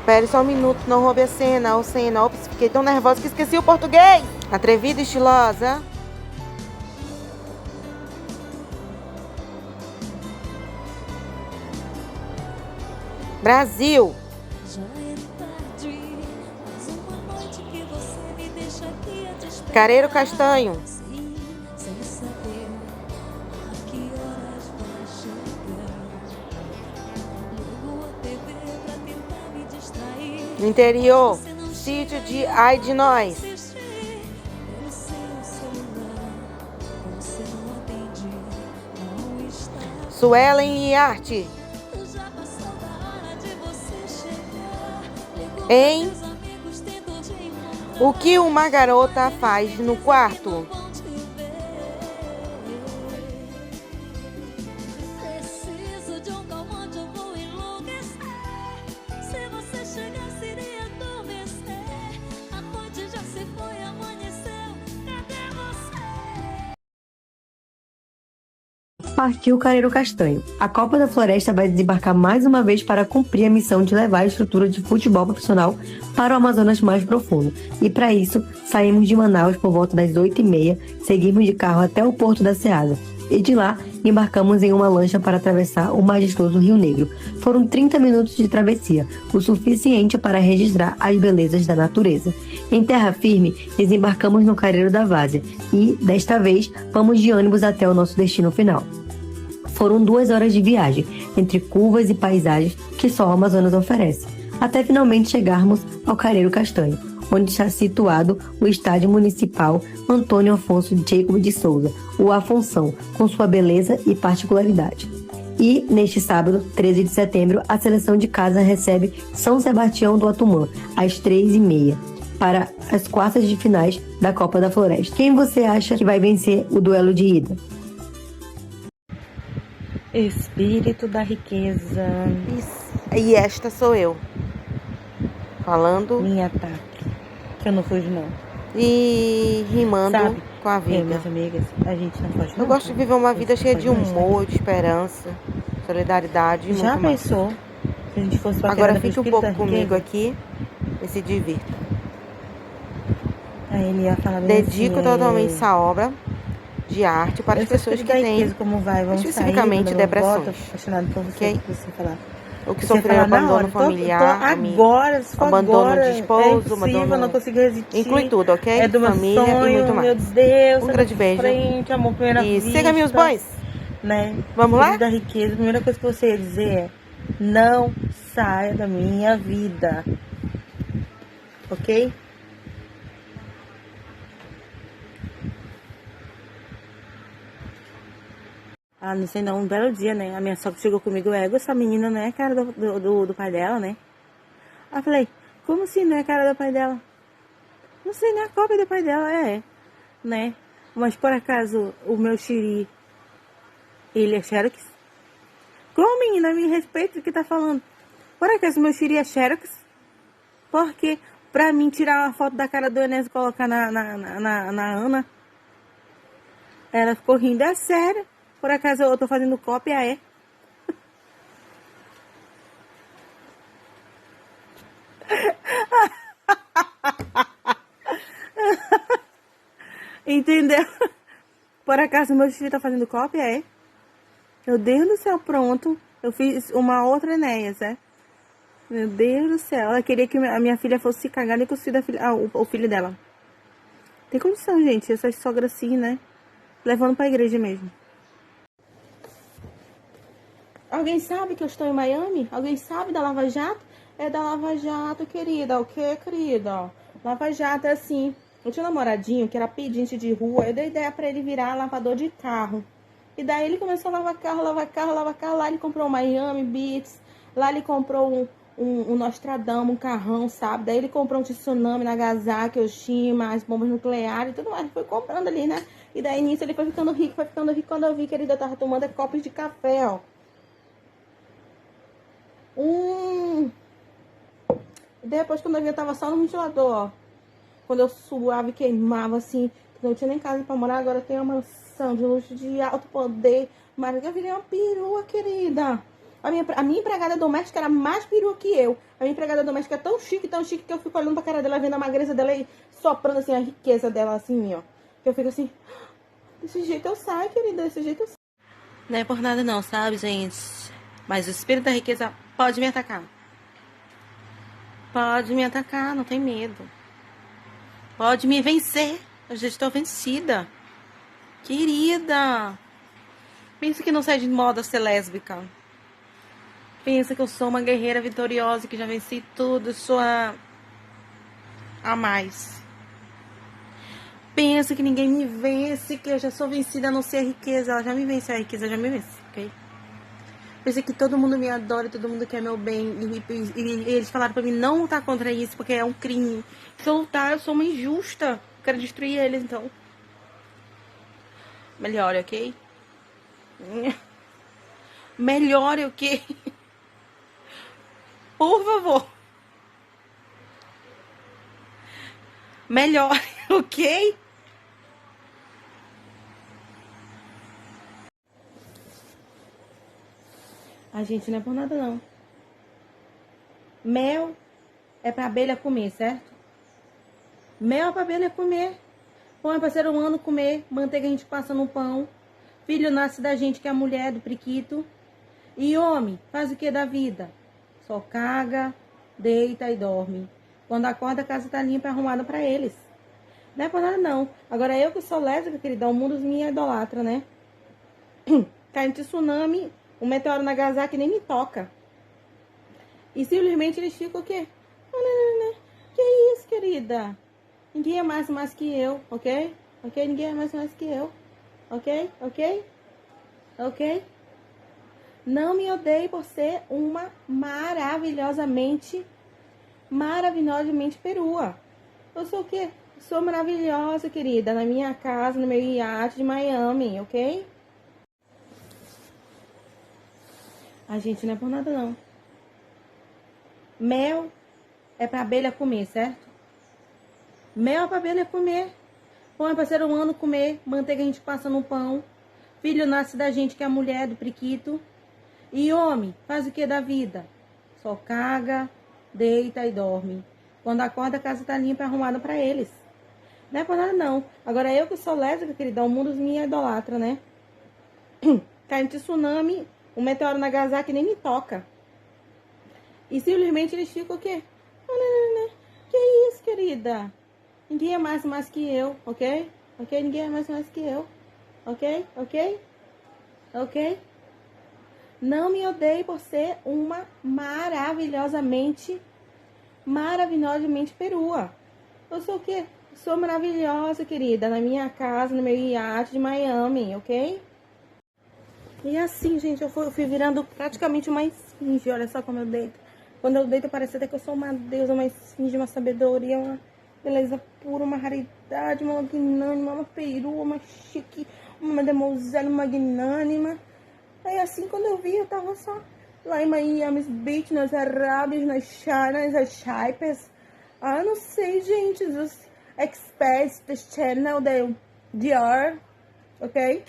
Espere só um minuto, não roube a cena, ou cena. Ops, fiquei tão nervosa que esqueci o português. Atrevida e estilosa. Brasil. Careiro Castanho. No interior, sítio de Ai de Nós. Suelen e Arte. Em O que uma garota faz no quarto? Partiu Careiro Castanho. A Copa da Floresta vai desembarcar mais uma vez para cumprir a missão de levar a estrutura de futebol profissional para o Amazonas mais profundo. E para isso, saímos de Manaus por volta das 8h30, seguimos de carro até o Porto da Ceasa. E de lá, embarcamos em uma lancha para atravessar o majestoso Rio Negro. Foram 30 minutos de travessia, o suficiente para registrar as belezas da natureza. Em terra firme, desembarcamos no Careiro da Várzea e, desta vez, vamos de ônibus até o nosso destino final. Foram 2 horas de viagem, entre curvas e paisagens que só o Amazonas oferece, até finalmente chegarmos ao Careiro Castanho, onde está situado o Estádio Municipal Antônio Afonso Jacob de Souza, o Afonção, com sua beleza e particularidade. E, neste sábado, 13 de setembro, a seleção de casa recebe São Sebastião do Atumã, às 3h30, para as quartas de finais da Copa da Floresta. Quem você acha que vai vencer o duelo de ida? Espírito da riqueza. E esta sou eu. Falando Minha ataque. Que eu não fujo, não. e rimando, Sabe? com a vida. Minhas amigas, a gente não foge, não. Eu gosto de viver uma vida cheia de humor, de de esperança, solidariedade e Já muito mais. pensou se a gente fosse pra Agora quebrada pro fique um espírito pouco da comigo riqueza? aqui e se divirta. Aí ele ia falar bem Dedico assim, totalmente essa obra de arte para as pessoas que têm como vai, vamos especificamente sair, depressões, Tô apaixonado por você, ok? que você falar. ou que Você sofreram falar na abandono hora, familiar, agora, se for abandono agora, de esposo, é impossível, abandono... não consigo resistir. Inclui tudo, ok? É do meu Família sonho, e muito mais. meu Deus, Um grande beijo. frente, amor, primeira E vista, siga meus boys. né? Vamos lá? Espírito da riqueza, a primeira coisa que você ia dizer é: não saia da minha vida, ok? Ah, não sei não, um belo dia, né? A minha sogra chegou comigo, essa menina não é a cara do pai dela, né? Aí eu falei, como assim não é a cara do pai dela? Não sei, nem a cópia do pai dela, né? Mas por acaso o meu xiri, ele é Xerox? Como, menina, me respeita o que tá falando. Por acaso o meu xiri é Xerox? Porque pra mim tirar uma foto da cara do Enes e colocar na Ana, ela ficou rindo, é sério. Por acaso eu tô fazendo cópia, Entendeu? Por acaso meu filho tá fazendo cópia, Meu Deus do céu, pronto. Eu fiz uma outra Enéas, Meu Deus do céu. Ela queria que a minha filha fosse se cagar nem com o filho dela. Tem condição, gente. Essas sogras assim, né? Levando pra igreja mesmo. Alguém sabe que eu estou em Miami? Alguém sabe da Lava Jato? É da Lava Jato, querida. O que, querida? Lava Jato é assim. Eu tinha um namoradinho que era pedinte de rua. Eu dei ideia pra ele virar lavador de carro. E daí ele começou a lavar carro. Lá ele comprou um Miami Beats. Lá ele comprou um Nostradamus, um carrão, sabe? Daí ele comprou um tsunami, Nagasaki, Hiroshima, as bombas nucleares e tudo mais. Ele foi comprando ali, né? E daí nisso ele foi ficando rico. Quando eu vi, querida, eu tava tomando copos de café, Depois, quando eu vi, eu tava só no ventilador, Quando eu suava e queimava, assim, não tinha nem casa pra morar, agora tem uma mansão de luxo, de alto poder. Mas eu virei uma perua, querida. A minha empregada doméstica era mais perua que eu. A minha empregada doméstica é tão chique que eu fico olhando pra cara dela, vendo a magreza dela e soprando assim a riqueza dela, assim, ó. Que eu fico assim, desse jeito eu saio, querida, desse jeito eu saio. Não é por nada não, sabe, gente? Mas o espírito da riqueza pode me atacar. Pode me atacar, não tem medo. Pode me vencer. Eu já estou vencida. Querida. Pensa que não sai de moda ser lésbica. Pensa que eu sou uma guerreira vitoriosa, que já venci tudo, sou a mais. Pensa que ninguém me vence, que eu já sou vencida a não ser a riqueza. Ela já me vence, a riqueza já me vence, ok? Pensa que todo mundo me adora, todo mundo quer meu bem. E eles falaram pra mim não lutar contra isso, porque é um crime. Se eu lutar, eu sou uma injusta. Quero destruir eles, então. Melhore, ok? Melhore, ok? Por favor. Melhore, ok? A gente não é por nada, não. Mel é pra abelha comer, certo? Mel é pra abelha comer. Pão é pra ser humano comer. Manteiga a gente passa no pão. Filho nasce da gente, que é a mulher do priquito. E homem faz o que da vida? Só caga, deita e dorme. Quando acorda, a casa tá limpa e arrumada pra eles. Não é por nada, não. Agora eu que sou lésbica, querida, o mundo me idolatra, né? Cai um tsunami, um meteoro na Nagasaki nem me toca. E simplesmente eles ficam o quê? Que isso, querida? Ninguém é mais que eu, ok? Ok? Ninguém é mais que eu. Ok? Ok? Ok? Não me odeie por ser uma maravilhosamente perua. Eu sou o quê? Sou maravilhosa, querida, na minha casa, no meu iate de Miami, ok? A gente não é por nada, não. Mel é pra abelha comer, certo? Mel é pra abelha comer. Pão é pra ser humano comer. Manteiga a gente passa no pão. Filho nasce da gente, que é a mulher do priquito. E homem faz o que da vida? Só caga, deita e dorme. Quando acorda, a casa tá limpa e arrumada pra eles. Não é por nada, não. Agora eu que sou lésbica, querida, o mundo me idolatra, né? Cai um tsunami, um meteoro na Nagasaki nem me toca. E simplesmente eles ficam o quê? Que isso, querida? Ninguém é mais que eu, ok? Ok? Ninguém é mais que eu. Ok? Ok? Ok? Não me odeie por ser uma maravilhosamente perua. Eu sou o quê? Sou maravilhosa, querida, na minha casa, no meu iate de Miami, ok? E assim, gente, eu fui virando praticamente uma esfinge. Olha só como eu deito. Quando eu deito, parece até que eu sou uma deusa, uma esfinge, uma sabedoria, uma beleza pura, uma raridade, uma magnânima, uma perua, uma chique, uma mademoiselle magnânima. Aí assim, quando eu vi, eu tava só lá em Miami Beach, nas Arábias, nas Chanas, as Chaipes. Ah, não sei, gente, os experts do channel da Dior, ok?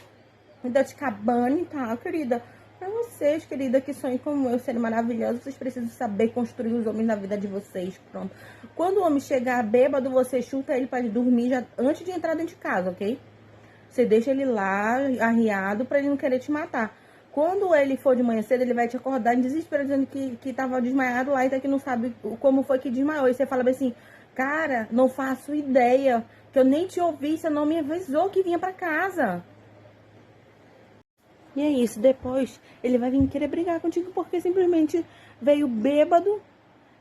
Da Cabane, tá, querida? Pra vocês, querida, que sonham como eu, serem maravilhosos, vocês precisam saber construir os homens na vida de vocês, pronto. Quando o homem chegar bêbado, você chuta ele pra ele dormir já antes de entrar dentro de casa, ok? Você deixa ele lá, arriado, pra ele não querer te matar. Quando ele for de manhã cedo, ele vai te acordar em desespero, dizendo que tava desmaiado lá e até que não sabe como foi que desmaiou. E você fala bem assim, cara, não faço ideia, que eu nem te ouvi, você não me avisou que vinha pra casa. E é isso, depois ele vai vir querer brigar contigo porque simplesmente veio bêbado,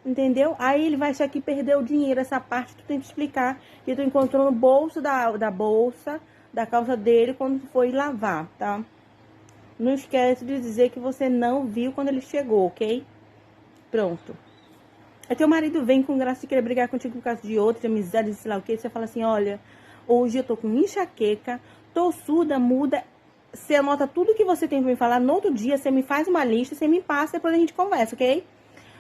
entendeu? Aí ele vai achar que perdeu o dinheiro, essa parte tu tem que explicar, que tu encontrou no bolso da bolsa, da calça dele quando foi lavar, tá? Não esquece de dizer que você não viu quando ele chegou, ok? Pronto. Aí teu marido vem com graça de querer brigar contigo por causa de outro, de amizade, sei lá o que, você fala assim, olha, hoje eu tô com enxaqueca, tô surda, muda. Você anota tudo que você tem pra me falar. No outro dia, você me faz uma lista, você me passa, depois a gente conversa, ok?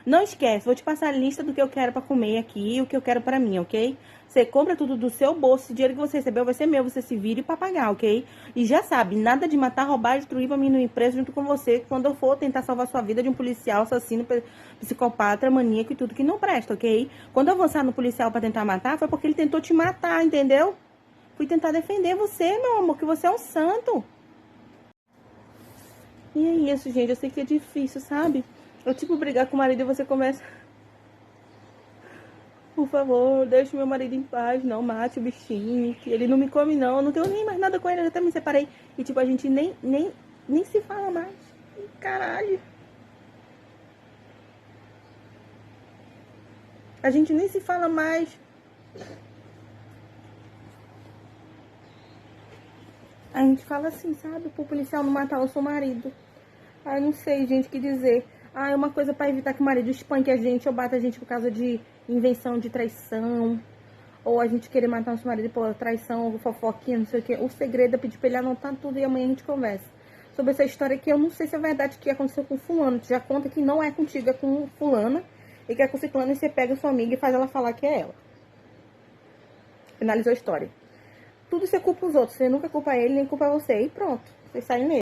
Não esquece, vou te passar a lista do que eu quero pra comer aqui e o que eu quero pra mim, ok? Você compra tudo do seu bolso, o dinheiro que você recebeu vai ser meu, você se vire pra pagar, ok? E já sabe, nada de matar, roubar, destruir pra mim no empresa junto com você, quando eu for tentar salvar sua vida de um policial, assassino, psicopata, maníaco e tudo que não presta, ok? Quando eu avançar no policial pra tentar matar, foi porque ele tentou te matar, entendeu? Fui tentar defender você, meu amor, que você é um santo. E é isso, gente, eu sei que é difícil, sabe? Eu, tipo, brigar com o marido e você começa... Por favor, deixe meu marido em paz, não mate o bichinho, que ele não me come não, eu não tenho nem mais nada com ele, eu até me separei. E tipo, a gente nem se fala mais. Caralho. A gente nem se fala mais. A gente fala assim, sabe? Pro policial não matar o seu marido. Ai, não sei, gente, o que dizer. Ah, é uma coisa pra evitar que o marido espanque a gente ou bata a gente por causa de invenção de traição. Ou a gente querer matar nosso marido por traição, ou fofoquinha, não sei o quê. O segredo é pedir pra ele anotar tudo e amanhã a gente conversa. Sobre essa história que eu não sei se é verdade que aconteceu com fulano. Tu já conta que não é contigo, é com fulana. E que é com ciclano e você pega sua amiga e faz ela falar que é ela. Finalizou a história. Tudo você culpa os outros. Você nunca culpa ele, nem culpa você. E pronto. Vocês saem nele.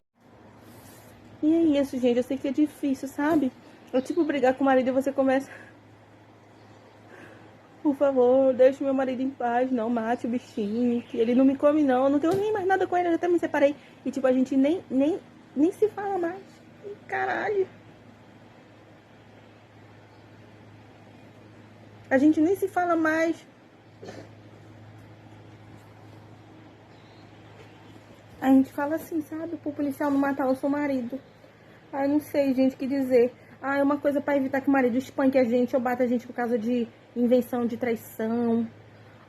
E é isso, gente. Eu sei que é difícil, sabe? Eu, tipo, brigar com o marido e você começa... Por favor, deixe meu marido em paz, não mate o bichinho, que ele não me come não, eu não tenho nem mais nada com ele, eu até me separei. E tipo, a gente nem se fala mais. Caralho. A gente nem se fala mais. A gente fala assim, sabe? Pro policial não matar o seu marido. Ai, não sei, gente, o que dizer. Ah, é uma coisa pra evitar que o marido espanque a gente ou bata a gente por causa de invenção de traição.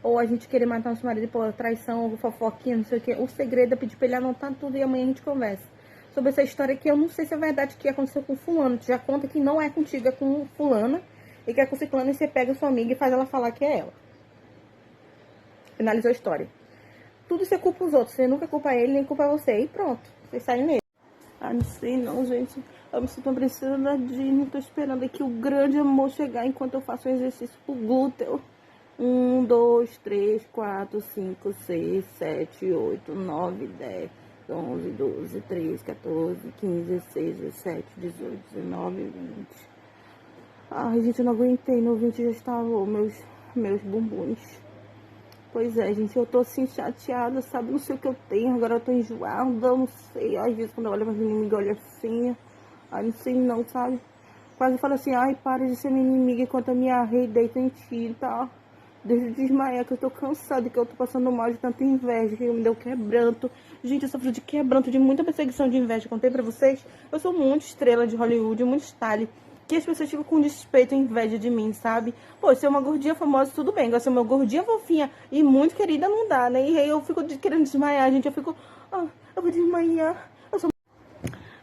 Ou a gente querer matar nosso marido por traição, ou fofoquinha, não sei o quê. O segredo é pedir pra ele anotar tudo e amanhã a gente conversa. Sobre essa história que eu não sei se é verdade que aconteceu com fulano. Tu já conta que não é contigo, é com fulana. E que é com ciclano e você pega sua amiga e faz ela falar que é ela. Finalizou a história. Tudo você culpa os outros. Você nunca culpa ele, nem culpa você. E pronto. Vocês saem nele. Ah, não sei não, gente. Eu me sinto uma princesa da Disney. Tô esperando aqui o grande amor chegar enquanto eu faço um exercício pro glúteo. 1, 2, 3, 4, 5, 6, 7, 8, 9, 10, 11, 12, 13, 14, 15, 16, 17, 18, 19, 20. Ai, gente, eu não aguentei. No 20 já estavam meus bumbuns. Pois é, gente, eu tô assim chateada, sabe? Não sei o que eu tenho, agora eu tô enjoada, eu não sei. Às vezes quando eu olho pra minha inimiga, olha assim. Ai, não sei não, sabe? Quase falo assim, ai, para de ser minha inimiga enquanto a minha rei deita em ti, tá? Desde desmaiar, que eu tô cansada, que eu tô passando mal de tanta inveja, que me deu quebranto. Gente, eu sofro de quebranto, de muita perseguição de inveja. Contei pra vocês, eu sou muito estrela de Hollywood, muito style. Que as pessoas ficam com despeito e inveja de mim, sabe? Pô, ser uma gordinha famosa, tudo bem. Agora, ser uma gordinha fofinha e muito querida, não dá, né? E aí eu fico querendo desmaiar, gente. Eu fico, eu vou desmaiar.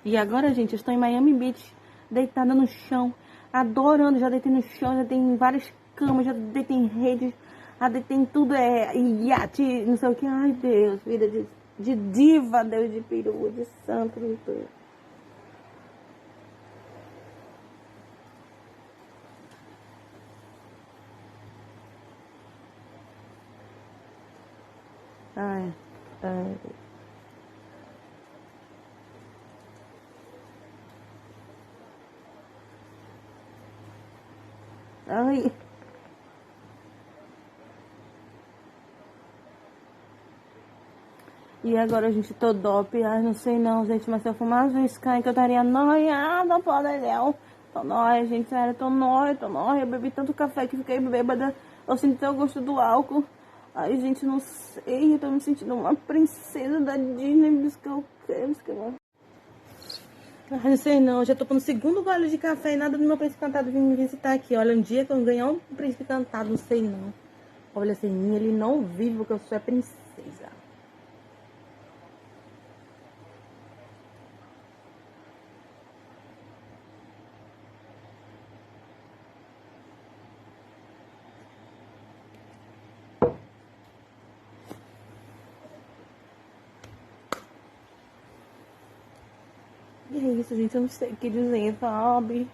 E agora, gente, eu estou em Miami Beach, deitada no chão, adorando. Já deitei no chão, já tem várias camas, já deitei em rede, já deitei em tudo, iate, não sei o que. Ai, Deus, vida de diva, Deus de perua, de santo, de tudo. Ai, ai. Ai. E agora, gente, tô dope. Ai, não sei não, gente, mas se eu fumasse um Sky que eu estaria noiada, poderdão. Tô nóia, gente, sério, tô nóia. Eu bebi tanto café que fiquei bêbada. Eu senti até o gosto do álcool. Ai, gente, não sei, eu tô me sentindo uma princesa da Disney, biscão. Ai, não sei não, já tô no segundo gole de café e nada do meu príncipe encantado vir me visitar aqui. Olha, um dia que eu ganhar um príncipe encantado, não sei não. Olha, sem mim ele não vive porque eu sou a princesa. E é isso, gente, eu não sei o que dizer, sabe?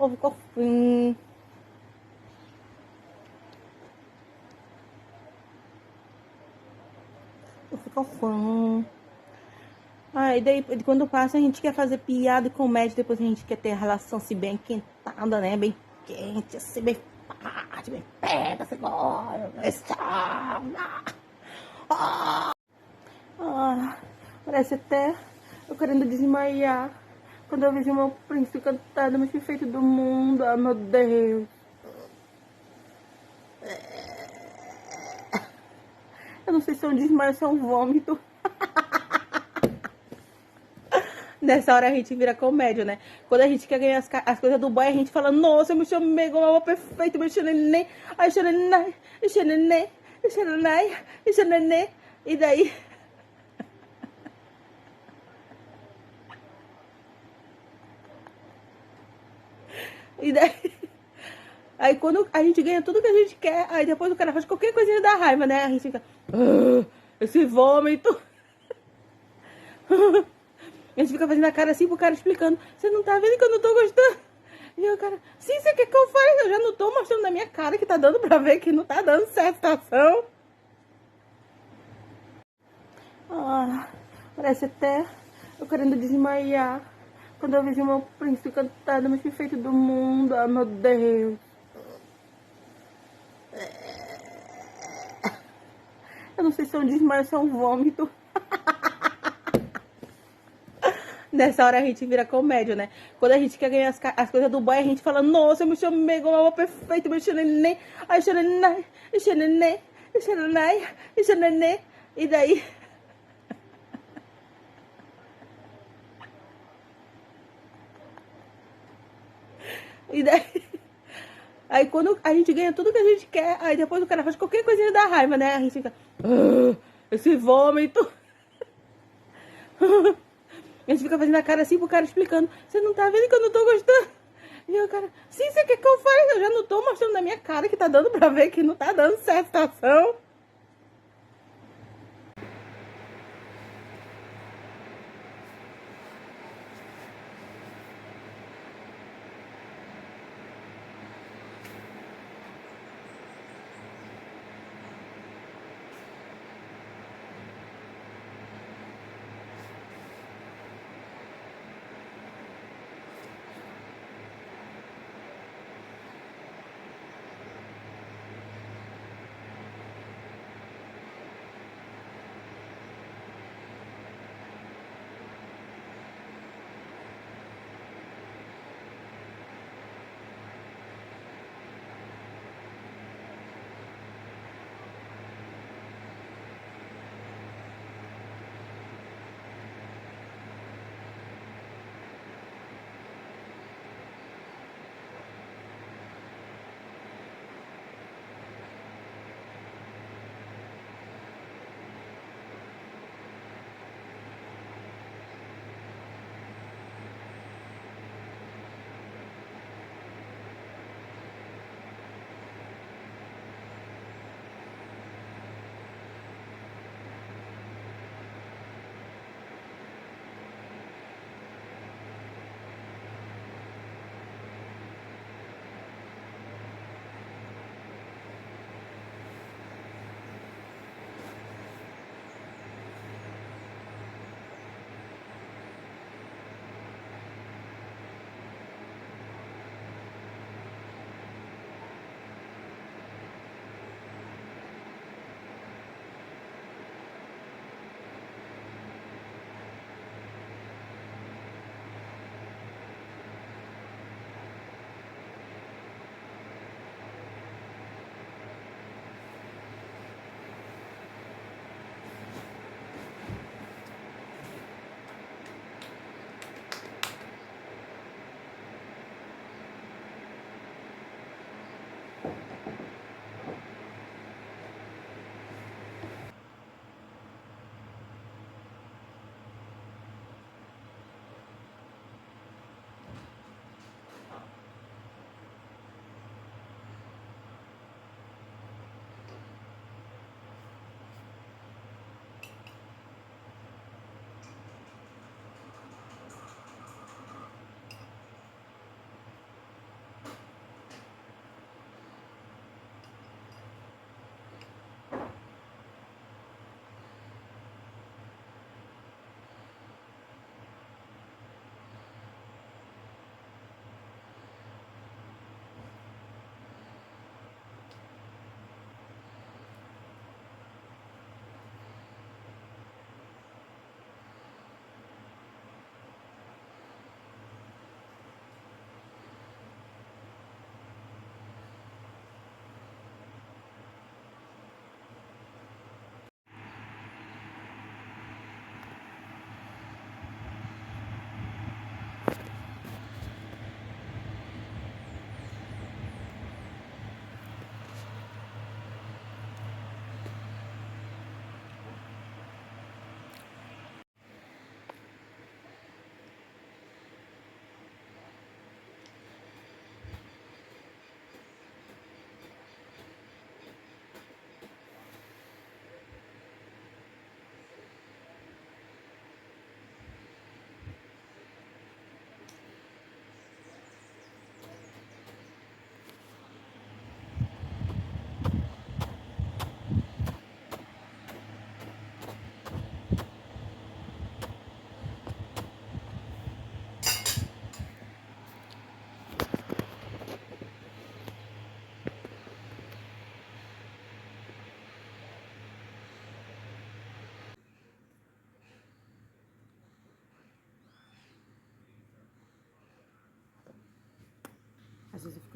Ovo cofim. Ovo cofim. E daí, quando passa, a gente quer fazer piada e comédia, depois a gente quer ter a relação assim, bem quentada, né? Bem quente, assim, bem forte, bem perto, assim, parece até eu querendo desmaiar quando eu vejo meu príncipe cantando, mais perfeito do mundo, meu Deus. Eu não sei se é um desmaio ou se é um vômito. Nessa hora a gente vira comédia, né? Quando a gente quer ganhar as coisas do boy, a gente fala, nossa, eu me chamei como amor perfeito, meu xananê, ai xananai, xananê, xananai, xananê. E daí... E daí... Aí quando a gente ganha tudo que a gente quer, aí depois o cara faz qualquer coisinha da raiva, né? A gente fica... esse vômito... A gente fica fazendo a cara assim pro cara explicando. Você não tá vendo que eu não tô gostando? E o cara, sim, você quer que eu fale? Eu já não tô mostrando na minha cara que tá dando pra ver que não tá dando certo a situação. Parece até eu querendo desmaiar quando eu vejo meu príncipe cantando, mais perfeito do mundo, meu Deus. Eu não sei se é um desmaio ou se é um vômito. Nessa hora a gente vira comédia, né? Quando a gente quer ganhar as coisas do boy, a gente fala, nossa, eu me chamei como amor perfeito, meu xananê, ai xananai, xananê, xananai, xananê. E daí... E daí... Aí quando a gente ganha tudo que a gente quer, aí depois o cara faz qualquer coisinha da raiva, né? A gente fica... esse vômito... A gente fica fazendo a cara assim pro cara explicando. Você não tá vendo que eu não tô gostando? E o cara, sim, você quer que eu fale? Eu já não tô mostrando na minha cara que tá dando pra ver que não tá dando certo a situação.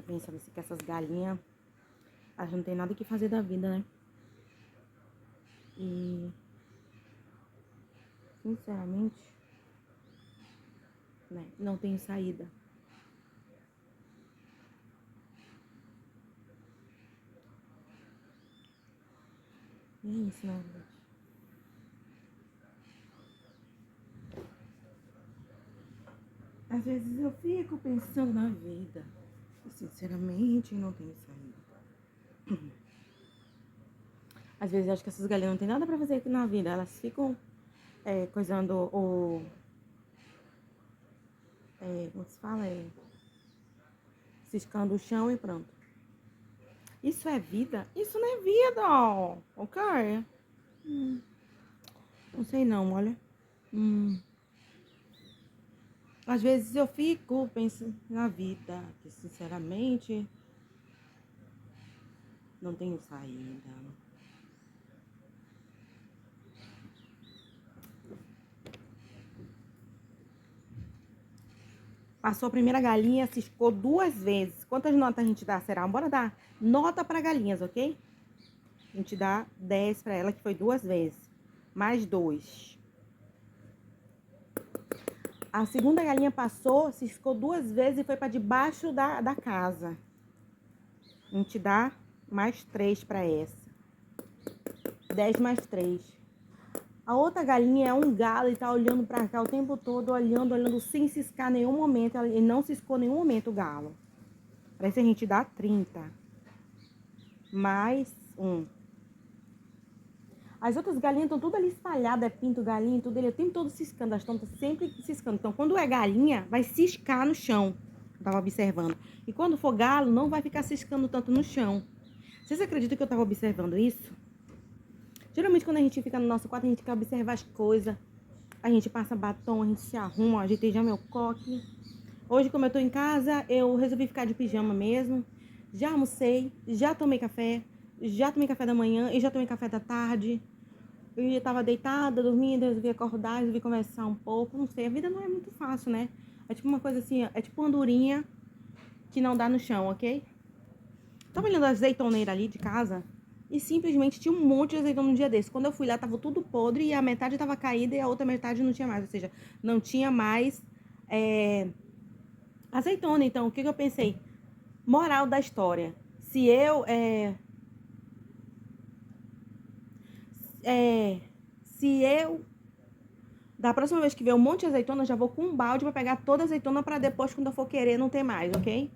pensando assim que essas galinhas, elas não tem nada o que fazer da vida, né? E, sinceramente, né, não tem saída. E é isso, né, gente? Às vezes eu fico pensando na vida. E, sinceramente, não tem saída. Às vezes eu acho que essas galinhas não tem nada pra fazer aqui na vida. Elas ficam coisando o... como se fala? Ciscando o chão e pronto. Isso é vida? Isso não é vida, ó. Ok? Não sei não, olha. Às vezes eu fico pensando na vida, que sinceramente não tenho saída. Passou a primeira galinha, ciscou 2 vezes. Quantas notas a gente dá, será? Bora dar nota para galinhas, ok? A gente dá 10 para ela, que foi 2 vezes. Mais 2. A segunda galinha passou, ciscou 2 vezes e foi para debaixo da casa. A gente dá mais 3 para essa. 10 mais 3. A outra galinha é um galo e tá olhando pra cá o tempo todo, olhando, sem ciscar nenhum momento. Ele não ciscou nenhum momento o galo. Parece que a gente dá 30. Mais 1. As outras galinhas estão tudo ali espalhadas, pinto, galinha, tudo ali, o tempo todo ciscando. Elas estão sempre ciscando. Então, quando é galinha, vai ciscar no chão. Eu tava observando. E quando for galo, não vai ficar ciscando tanto no chão. Vocês acreditam que eu tava observando isso? Geralmente, quando a gente fica no nosso quarto, a gente quer observar as coisas. A gente passa batom, a gente se arruma, ajeitei já meu coque. Hoje, como eu tô em casa, eu resolvi ficar de pijama mesmo. Já almocei, já tomei café da manhã e já tomei café da tarde. Eu tava deitada, dormindo, resolvi acordar, resolvi conversar um pouco. Não sei, a vida não é muito fácil, né? É tipo uma coisa assim, é tipo uma andorinha que não dá no chão, ok? Tava olhando a azeitoneira ali de casa e simplesmente tinha um monte de azeitona no dia desse. Quando eu fui lá, tava tudo podre e a metade tava caída e a outra metade não tinha mais. Ou seja, não tinha mais azeitona. Então, o que eu pensei? Moral da história. Se eu... Da próxima vez que vier um monte de azeitona, eu já vou com um balde pra pegar toda a azeitona pra depois, quando eu for querer, não ter mais, ok?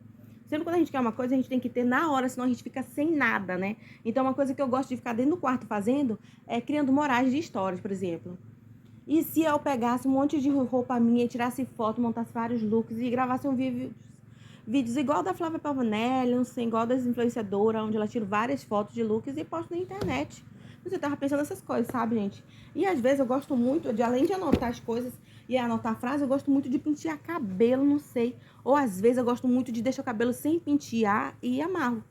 Sempre quando a gente quer uma coisa, a gente tem que ter na hora, senão a gente fica sem nada, né? Então, uma coisa que eu gosto de ficar dentro do quarto fazendo é criando morais de histórias, por exemplo. E se eu pegasse um monte de roupa minha e tirasse foto, montasse vários looks e gravasse vídeos igual da Flávia Pavanelli, não sei, igual das influenciadoras, onde ela tira várias fotos de looks e posta na internet. Você tava pensando nessas coisas, sabe, gente? E às vezes eu gosto muito de, além de anotar as coisas e anotar frases, eu gosto muito de pentear cabelo, não sei. Ou às vezes eu gosto muito de deixar o cabelo sem pentear e amarro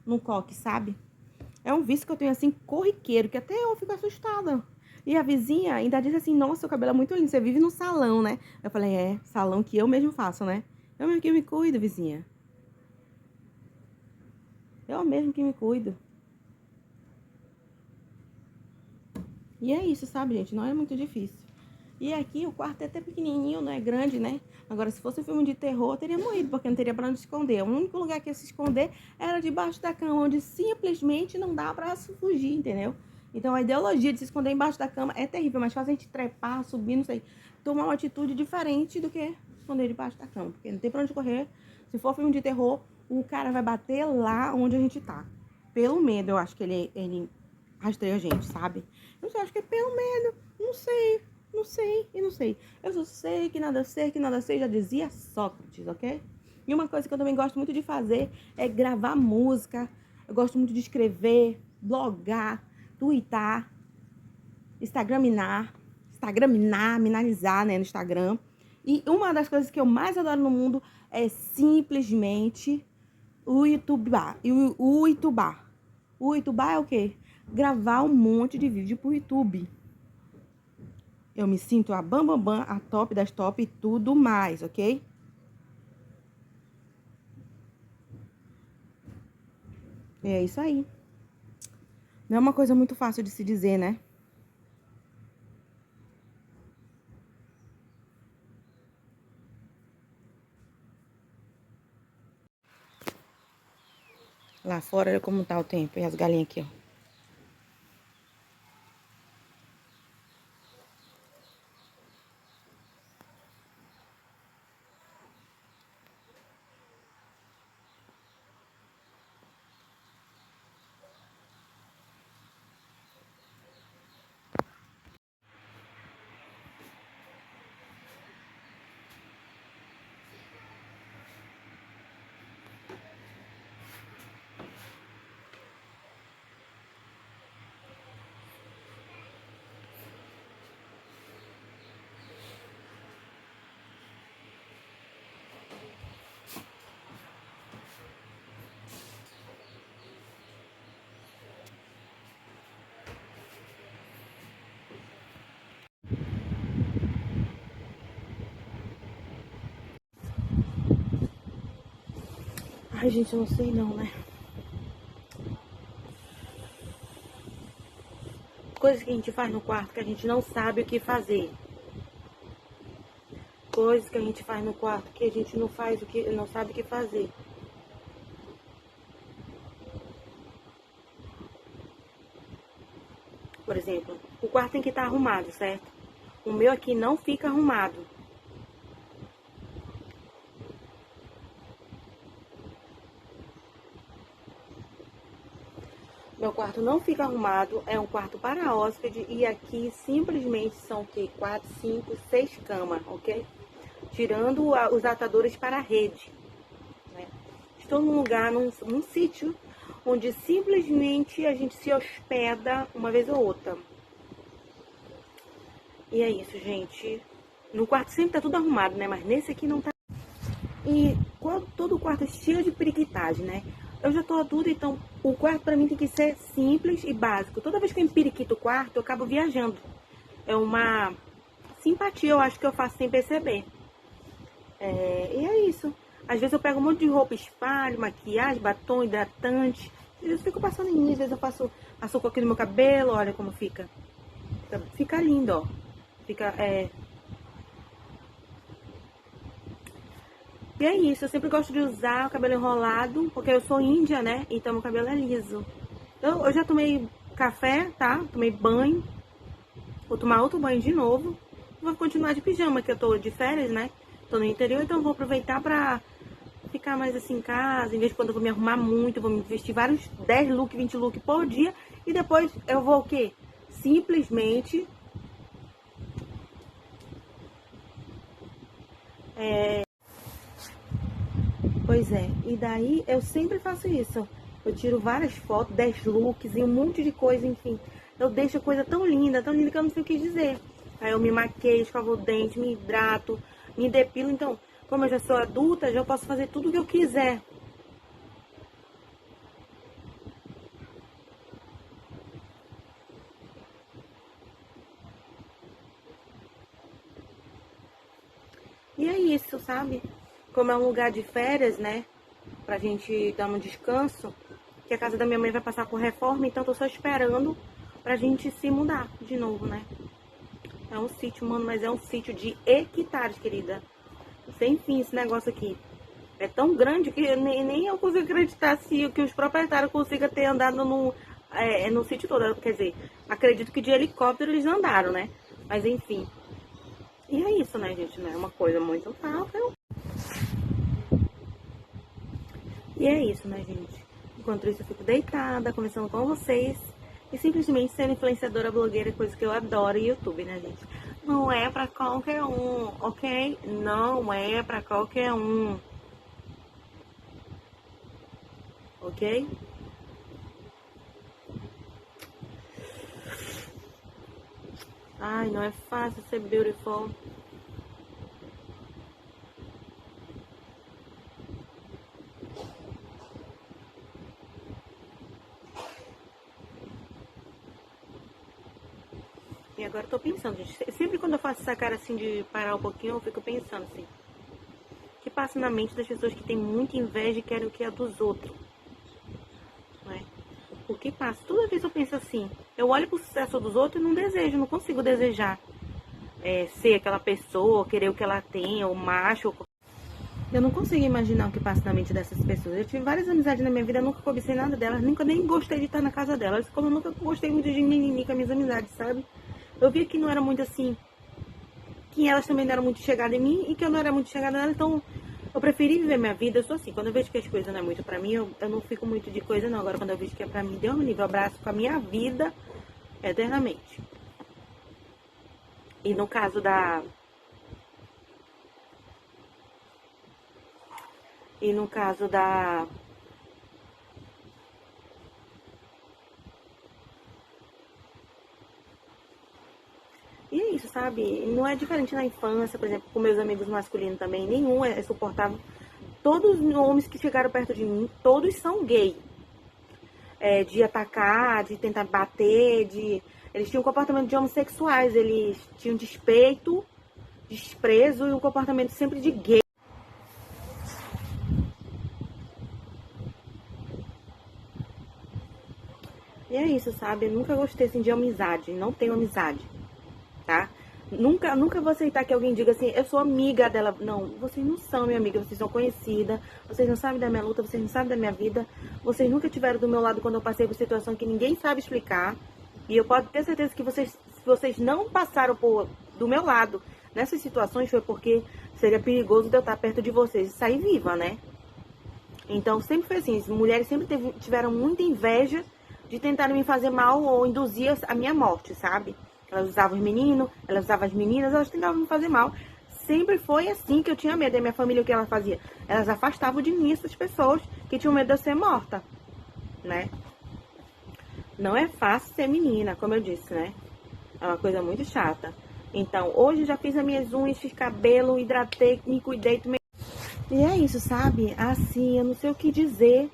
no coque, sabe? É um vício que eu tenho assim, corriqueiro, que até eu fico assustada. E a vizinha ainda disse assim, nossa, seu cabelo é muito lindo, você vive no salão, né? Eu falei, salão que eu mesmo faço, né? Eu mesmo que me cuido, vizinha. Eu mesmo que me cuido. E é isso, sabe, gente? Não é muito difícil. E aqui o quarto é até pequenininho, não é grande, né? Agora, se fosse um filme de terror, eu teria morrido, porque não teria pra onde esconder. O único lugar que ia se esconder era debaixo da cama, onde simplesmente não dá pra fugir, entendeu? Então, a ideologia de se esconder embaixo da cama é terrível, mas faz a gente trepar, subir, não sei, tomar uma atitude diferente do que esconder debaixo da cama, porque não tem pra onde correr. Se for filme de terror, o cara vai bater lá onde a gente tá. Pelo medo, eu acho que ele rastreia a gente, sabe? Não sei, acho que é pelo medo, não sei. Não sei. Eu só sei que nada sei, já dizia Sócrates, ok? E uma coisa que eu também gosto muito de fazer é gravar música. Eu gosto muito de escrever, blogar, twittar, minalizar, né, no Instagram. E uma das coisas que eu mais adoro no mundo é simplesmente o YouTubar. O YouTubar é o quê? Gravar um monte de vídeo pro YouTube. Eu me sinto a bambambam, a top das top e tudo mais, ok? E é isso aí. Não é uma coisa muito fácil de se dizer, né? Lá fora, olha como tá o tempo. E as galinhas aqui, ó. Ai, gente, eu não sei não, né? Coisas que a gente faz no quarto que a gente não sabe o que fazer. Coisas que a gente faz no quarto que a gente não faz o que, não sabe o que fazer. Por exemplo, o quarto tem que estar arrumado, certo? O meu aqui não fica arrumado. Meu quarto não fica arrumado, é um quarto para hóspede e aqui simplesmente são o quê? 4, 5, 6 camas, ok? Tirando os atadores para a rede, né? Estou num lugar, num sítio, onde simplesmente a gente se hospeda uma vez ou outra. E é isso, gente. No quarto sempre tá tudo arrumado, né? Mas nesse aqui não tá. E todo o quarto é cheio de periquitagem, né? Eu já tô adulta, então o quarto pra mim tem que ser simples e básico. Toda vez que eu empiriquito o quarto, eu acabo viajando. É uma simpatia, eu acho que eu faço sem perceber. E é isso. Às vezes eu pego um monte de roupa, espalho, maquiagem, batom, hidratante. Às vezes eu fico passando em mim, às vezes eu passo açúcar aqui no meu cabelo, olha como fica. Fica lindo, ó. Fica, E é isso, eu sempre gosto de usar o cabelo enrolado, porque eu sou índia, né? Então meu cabelo é liso. Então, eu já tomei café, tá? Tomei banho. Vou tomar outro banho de novo. Vou continuar de pijama, que eu tô de férias, né? Tô no interior, então vou aproveitar pra ficar mais assim em casa. Em vez de quando eu vou me arrumar muito, vou me vestir vários 10 looks, 20 looks por dia. E depois eu vou o quê? Simplesmente... Pois é, e daí eu sempre faço isso. Eu tiro várias fotos, 10 looks e um monte de coisa, enfim. Eu deixo a coisa tão linda que eu não sei o que dizer. Aí eu me maqueio, escovo o dente, me hidrato, me depilo. Então, como eu já sou adulta, já posso fazer tudo o que eu quiser. E é isso, sabe? Como é um lugar de férias, né? Pra gente dar um descanso, que a casa da minha mãe vai passar por reforma, então tô só esperando pra gente se mudar de novo, né? É um sítio, mano, mas é um sítio de hectares, querida. Sem fim esse negócio aqui. É tão grande que nem eu consigo acreditar se que os proprietários consigam ter andado no sítio todo. Quer dizer, acredito que de helicóptero eles andaram, né? Mas enfim. E é isso, né, gente? Não é uma coisa muito fácil. E é isso, né, gente? Enquanto isso, eu fico deitada, conversando com vocês. E simplesmente sendo influenciadora blogueira, coisa que eu adoro, e YouTube, né, gente? Não é pra qualquer um, ok? Não é pra qualquer um. Ok? Ai, não é fácil ser beautiful. E agora eu tô pensando, gente. Sempre quando eu faço essa cara assim de parar um pouquinho, eu fico pensando assim. O que passa na mente das pessoas que têm muita inveja e querem o que é dos outros? por que passa. Toda vez eu penso assim, eu olho pro sucesso dos outros e não desejo, não consigo desejar ser aquela pessoa, querer o que ela tem, ou macho. Eu não consigo imaginar o que passa na mente dessas pessoas. Eu tive várias amizades na minha vida, nunca cobicei nada delas, nunca nem gostei de estar na casa delas, como eu nunca gostei muito de mimimi com as minhas amizades, sabe? Eu via que não era muito assim, que elas também não eram muito chegadas em mim e que eu não era muito chegada nela, então eu preferi viver minha vida. Eu sou assim, quando eu vejo que as coisas não é muito pra mim, eu não fico muito de coisa não. Agora quando eu vejo que é pra mim, Deus me livre, eu abraço com a minha vida eternamente. E no caso da... E no caso da... E é isso, sabe? Não é diferente na infância, por exemplo, com meus amigos masculinos também. Nenhum é suportável. Todos os homens que chegaram perto de mim, todos são gay. De atacar, de tentar bater, Eles tinham um comportamento de homossexuais. Eles tinham despeito, desprezo e um comportamento sempre de gay. E é isso, sabe? Eu nunca gostei assim de amizade. Não tenho amizade, tá? Nunca vou aceitar que alguém diga assim, eu sou amiga dela. Não, vocês não são minha amiga, vocês são conhecidas. Vocês não sabem da minha luta, vocês não sabem da minha vida. Vocês nunca estiveram do meu lado quando eu passei por situação que ninguém sabe explicar. E eu posso ter certeza que se vocês não passaram do meu lado nessas situações, foi porque seria perigoso de eu estar perto de vocês e sair viva, né? Então sempre foi assim, as mulheres sempre tiveram muita inveja de tentar me fazer mal ou induzir a minha morte, sabe? Elas usavam os meninos, elas usavam as meninas, elas tentavam me fazer mal. Sempre foi assim que eu tinha medo. E a minha família, o que ela fazia? Elas afastavam de mim essas pessoas que tinham medo de eu ser morta, né? Não é fácil ser menina, como eu disse, né? É uma coisa muito chata. Então, hoje já fiz as minhas unhas, fiz cabelo, hidratei, me cuidei. E é isso, sabe? Assim, eu não sei o que dizer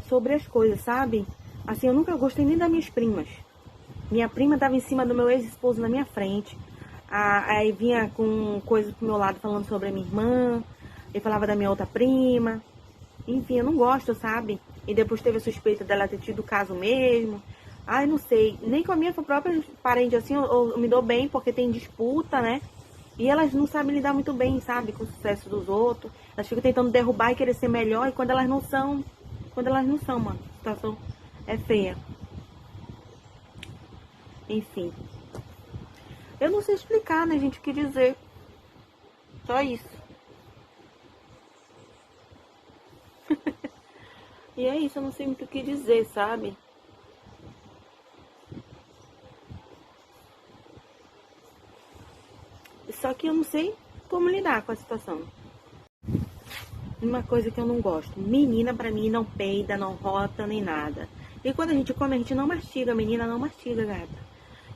sobre as coisas, sabe? Assim, eu nunca gostei nem das minhas primas. Minha prima estava em cima do meu ex-esposo na minha frente. Aí vinha com coisas pro meu lado falando sobre a minha irmã. E falava da minha outra prima. Enfim, eu não gosto, sabe? E depois teve a suspeita dela ter tido o caso mesmo. Ai, não sei. Nem com a minha própria parente, assim, eu me dou bem, porque tem disputa, né? E elas não sabem lidar muito bem, sabe? Com o sucesso dos outros. Elas ficam tentando derrubar e querer ser melhor. E quando elas não são... mano. A situação é feia. Enfim. Eu não sei explicar, né, gente, o que dizer. Só isso. E é isso, eu não sei muito o que dizer, sabe? Só que eu não sei como lidar com a situação. Uma coisa que eu não gosto. Menina, pra mim, não peida, não rota, nem nada. E quando a gente come, a gente não mastiga. Menina não mastiga, gata.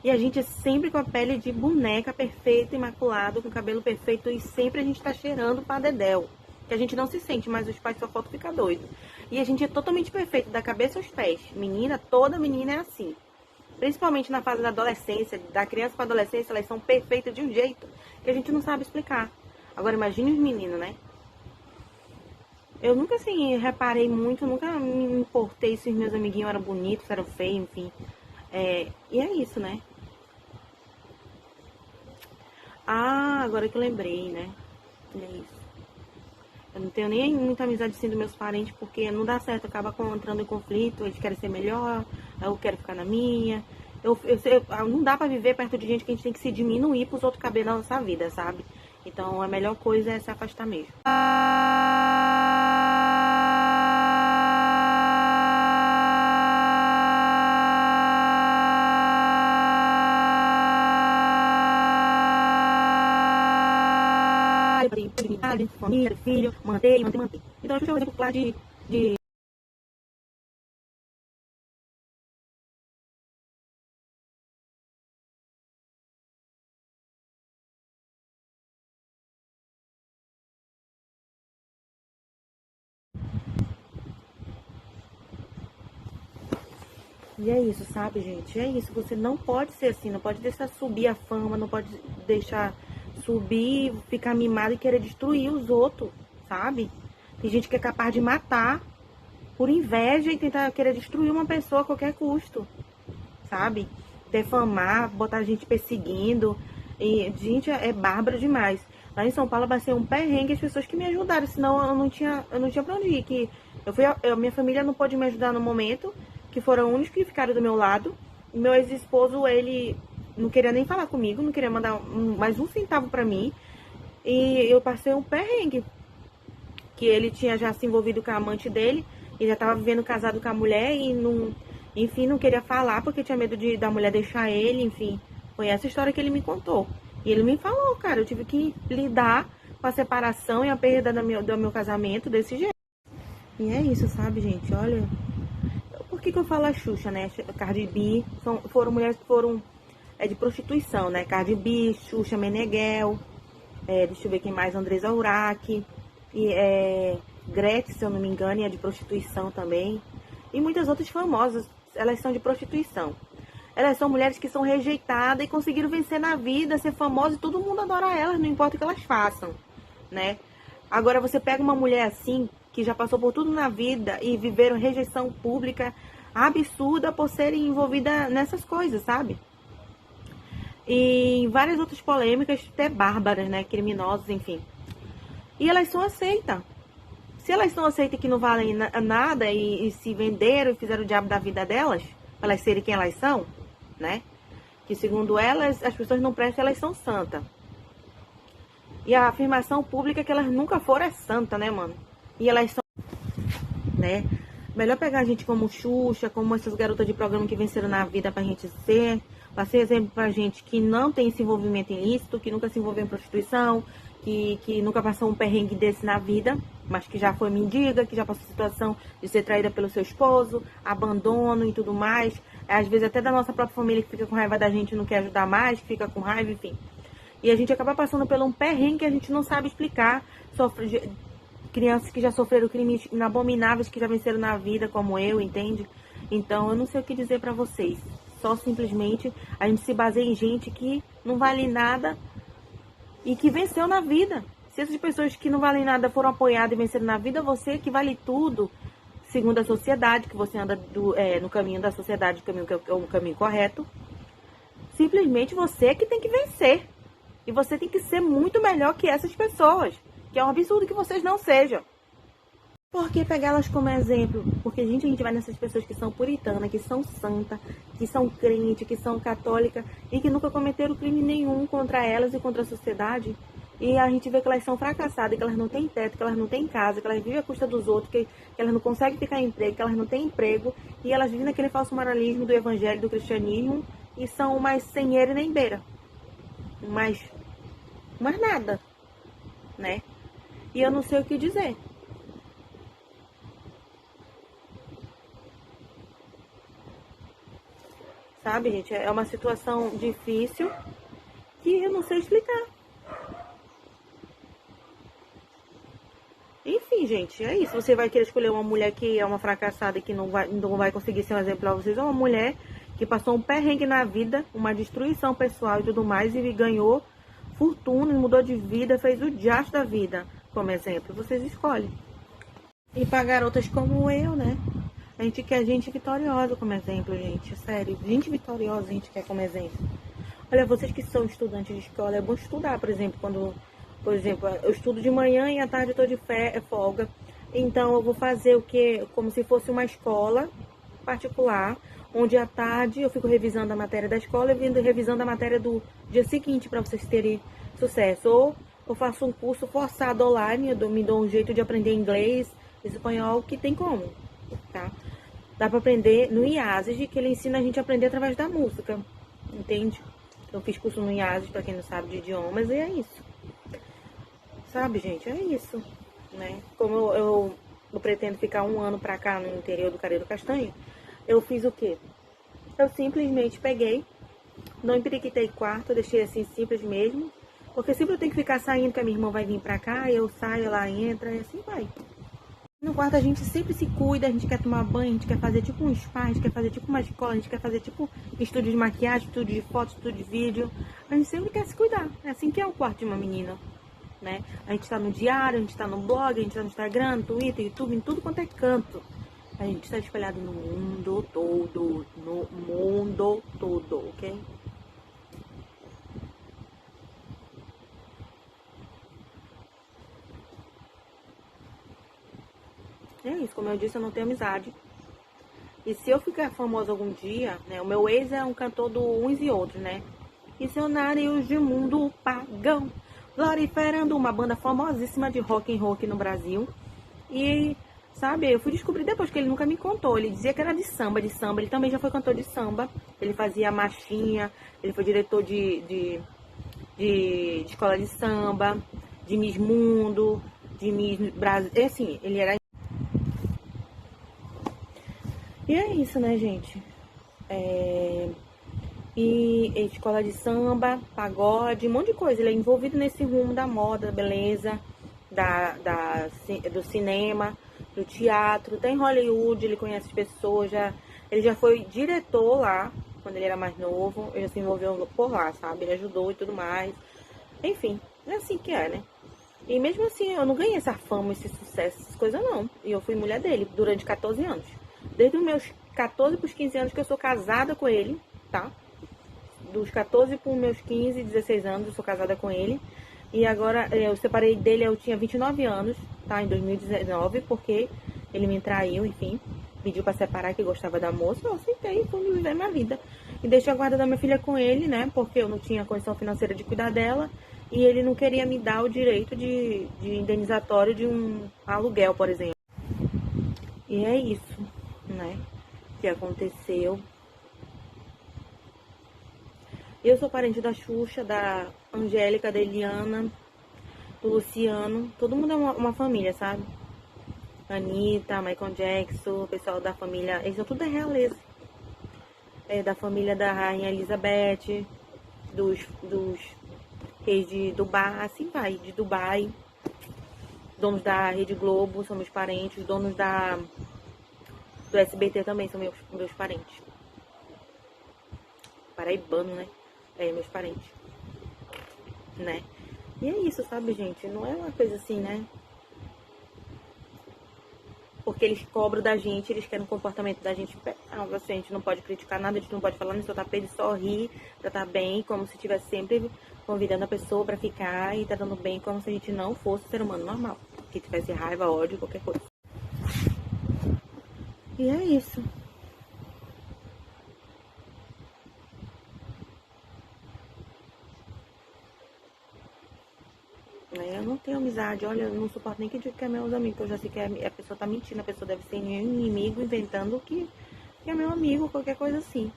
E a gente é sempre com a pele de boneca perfeita, imaculada, com o cabelo perfeito. E sempre a gente tá cheirando pra dedéu. Que a gente não se sente, mas os pais só faltam ficar doido. E a gente é totalmente perfeito, da cabeça aos pés. Menina, toda menina é assim. Principalmente na fase da adolescência, da criança para adolescência, elas são perfeitas de um jeito que a gente não sabe explicar. Agora, imagine os meninos, né? Eu nunca, assim, reparei muito, nunca me importei se os meus amiguinhos eram bonitos, se eram feios, enfim. E é isso, né? Ah, agora que eu lembrei, né? É isso. Eu não tenho nem muita amizade, assim, dos meus parentes, porque não dá certo, acaba entrando em conflito, eles querem ser melhor, eu quero ficar na minha. Não dá pra viver perto de gente que a gente tem que se diminuir pros outros caber na nossa vida, sabe? Então, a melhor coisa é se afastar mesmo. Família, filho, manter. Então, eu vou falar de E é isso, sabe, gente? É isso. Você não pode ser assim, não pode deixar subir a fama, não pode deixar subir, ficar mimado e querer destruir os outros, sabe? Tem gente que é capaz de matar por inveja e tentar querer destruir uma pessoa a qualquer custo, sabe? Defamar, botar a gente perseguindo. E, gente, é bárbaro demais. Lá em São Paulo vai ser um perrengue as pessoas que me ajudaram, senão eu não tinha pra onde ir. Que minha família não pôde me ajudar no momento, que foram os únicos que ficaram do meu lado. O meu ex-esposo, ele não queria nem falar comigo, não queria mandar mais um centavo pra mim. E eu passei um perrengue, que ele tinha já se envolvido com a amante dele, e já tava vivendo casado com a mulher e não queria falar porque tinha medo da mulher deixar ele, enfim. Foi essa história que ele me contou. E ele me falou, cara, eu tive que lidar com a separação e a perda do meu casamento desse jeito. E é isso, sabe, gente? Olha, por que eu falo a Xuxa, né? Cardi B, foram mulheres que foram de prostituição, né? Cardi B, Xuxa Meneghel, deixa eu ver quem mais, Andressa Urach, e Gretchen, se eu não me engano, é de prostituição também. E muitas outras famosas, elas são de prostituição. Elas são mulheres que são rejeitadas e conseguiram vencer na vida, ser famosas, e todo mundo adora elas, não importa o que elas façam, né? Agora você pega uma mulher assim, que já passou por tudo na vida e viveram rejeição pública absurda por serem envolvidas nessas coisas, sabe? E várias outras polêmicas, até bárbaras, né? Criminosas, enfim. E elas são aceitas. Se elas são aceitas que não valem nada e se venderam e fizeram o diabo da vida delas, para elas serem quem elas são, né? Que segundo elas, as pessoas não prestam, elas são santas. E a afirmação pública é que elas nunca foram santa, né, mano? E elas são, né? Melhor pegar a gente como Xuxa, como essas garotas de programa que venceram na vida pra gente ser, pra ser exemplo pra gente que não tem esse envolvimento ilícito, que nunca se envolveu em prostituição, que nunca passou um perrengue desse na vida, mas que já foi mendiga, que já passou situação de ser traída pelo seu esposo, abandono e tudo mais. Às vezes até da nossa própria família que fica com raiva da gente e não quer ajudar mais, que fica com raiva, enfim. E a gente acaba passando por um perrengue que a gente não sabe explicar. Crianças que já sofreram crimes inabomináveis, que já venceram na vida, como eu, entende? Então, eu não sei o que dizer pra vocês. Só simplesmente a gente se baseia em gente que não vale nada e que venceu na vida. Se essas pessoas que não valem nada foram apoiadas e venceram na vida, você que vale tudo, segundo a sociedade, que você anda no caminho da sociedade, que é o caminho correto, simplesmente você que tem que vencer. E você tem que ser muito melhor que essas pessoas, que é um absurdo que vocês não sejam. Por que pegá-las como exemplo? Porque, gente, a gente vai nessas pessoas que são puritanas, que são santas, que são crentes, que são católicas e que nunca cometeram crime nenhum contra elas e contra a sociedade. E a gente vê que elas são fracassadas, que elas não têm teto, que elas não têm casa, que elas vivem à custa dos outros, que elas não conseguem ficar em emprego, que elas não têm emprego. E elas vivem naquele falso moralismo do evangelho, do cristianismo, e são mais sem eira e nem beira. Mas nada, né? E eu não sei o que dizer. Sabe, gente? É uma situação difícil que eu não sei explicar. Enfim, gente, é isso. Você vai querer escolher uma mulher que é uma fracassada e que não vai conseguir ser um exemplo pra vocês, ou uma mulher que passou um perrengue na vida, uma destruição pessoal e tudo mais, e ganhou fortuna, mudou de vida, fez o diacho da vida como exemplo. Vocês escolhem. E para garotas como eu, né? A gente quer gente vitoriosa como exemplo, gente. Sério, gente vitoriosa a gente quer como exemplo. Olha, vocês que são estudantes de escola, é bom estudar, por exemplo, eu estudo de manhã e à tarde eu tô de folga. Então eu vou fazer o quê? Como se fosse uma escola particular, onde à tarde eu fico revisando a matéria da escola e revisando a matéria do dia seguinte para vocês terem sucesso. Ou eu faço um curso forçado online, eu me dou um jeito de aprender inglês, espanhol, que tem como, tá? Dá para aprender no IASES, que ele ensina a gente a aprender através da música, entende? Eu fiz curso no IASES, para quem não sabe de idiomas, e é isso. Sabe, gente? É isso, né? Como eu pretendo ficar 1 ano pra cá no interior do Careiro Castanho, eu fiz o quê? Eu simplesmente peguei, não empiriquitei quarto, deixei assim simples mesmo, porque sempre eu tenho que ficar saindo, que a minha irmã vai vir pra cá, eu saio, ela entra, e assim vai. No quarto a gente sempre se cuida, a gente quer tomar banho, a gente quer fazer tipo um spa, a gente quer fazer tipo uma escola, a gente quer fazer tipo estúdio de maquiagem, estúdio de foto, estúdio de vídeo. A gente sempre quer se cuidar, é assim que é o quarto de uma menina, né? A gente tá no diário, a gente tá no blog, a gente tá no Instagram, no Twitter, YouTube, em tudo quanto é canto. A gente está espalhado no mundo todo. No mundo todo, ok? É isso, como eu disse, eu não tenho amizade. E se eu ficar famosa algum dia, né? O meu ex é um cantor do Uns e Outros, né? Missionários de mundo pagão, glorificando uma banda famosíssima de rock and roll aqui no Brasil. E, sabe, eu fui descobrir depois que ele nunca me contou. Ele dizia que era de samba. Ele também já foi cantor de samba. Ele fazia marchinha, ele foi diretor de escola de samba, de Miss Mundo, de Miss Brasil. Assim, ele era. E é isso, né, gente? E escola de samba, pagode, um monte de coisa. Ele é envolvido nesse rumo da moda, da beleza, do cinema, do teatro. Tá em Hollywood, ele conhece as pessoas, ele já foi diretor lá, quando ele era mais novo. Ele já se envolveu por lá, sabe? Ele ajudou e tudo mais. Enfim, é assim que é, né? E mesmo assim, eu não ganhei essa fama, esse sucesso, essas coisas não. E eu fui mulher dele durante 14 anos. Desde os meus 14 para os 15 anos que eu sou casada com ele, tá? Dos 14 para os meus 15, 16 anos eu sou casada com ele. E agora eu separei dele, eu tinha 29 anos, tá? Em 2019, porque ele me traiu, enfim. Pediu para separar, que gostava da moça. Eu aceitei e fui viver minha vida. E deixei a guarda da minha filha com ele, né? Porque eu não tinha condição financeira de cuidar dela. E ele não queria me dar o direito de indenizatório de um aluguel, por exemplo. E é isso, né? Que aconteceu. Eu sou parente da Xuxa, da Angélica, da Eliana, do Luciano. Todo mundo é uma família, sabe? Anitta, Michael Jackson, o pessoal da família. Eles são tudo da realeza. Da família da Rainha Elizabeth, dos reis de Dubai, assim vai, de Dubai. Donos da Rede Globo são meus parentes. Donos do SBT também são meus parentes. Paraibano, né? Meus parentes. Né? E é isso, sabe, gente? Não é uma coisa assim, né? Porque eles cobram da gente, eles querem um comportamento da gente. A gente não pode criticar nada, a gente não pode falar no seu tapete, só rir, tratar bem, como se estivesse sempre convidando a pessoa pra ficar e tratando bem, como se a gente não fosse ser humano normal. Que tivesse raiva, ódio, qualquer coisa. E é isso. Eu não tenho amizade, olha, eu não suporto nem que diga que é meus amigos, porque eu já sei que a pessoa tá mentindo, a pessoa deve ser meu inimigo, inventando que é meu amigo, qualquer coisa assim.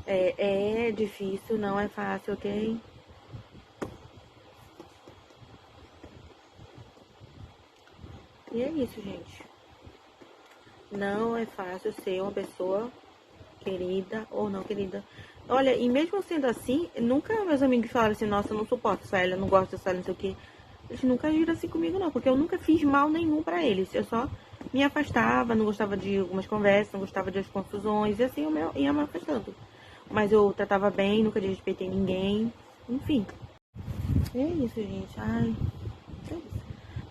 É difícil, não é fácil, ok? E é isso, gente. Não é fácil ser uma pessoa querida ou não querida. Olha, e mesmo sendo assim, nunca meus amigos falaram assim, nossa, eu não suporto essa ela, eu não gosto dessa ela, não sei o que. Eles nunca agiram assim comigo, não, porque eu nunca fiz mal nenhum pra eles. Eu só me afastava, não gostava de algumas conversas, não gostava das confusões, e assim eu ia me afastando. Mas eu tratava bem, nunca desrespeitei ninguém, enfim. É isso, gente. Ai, é isso.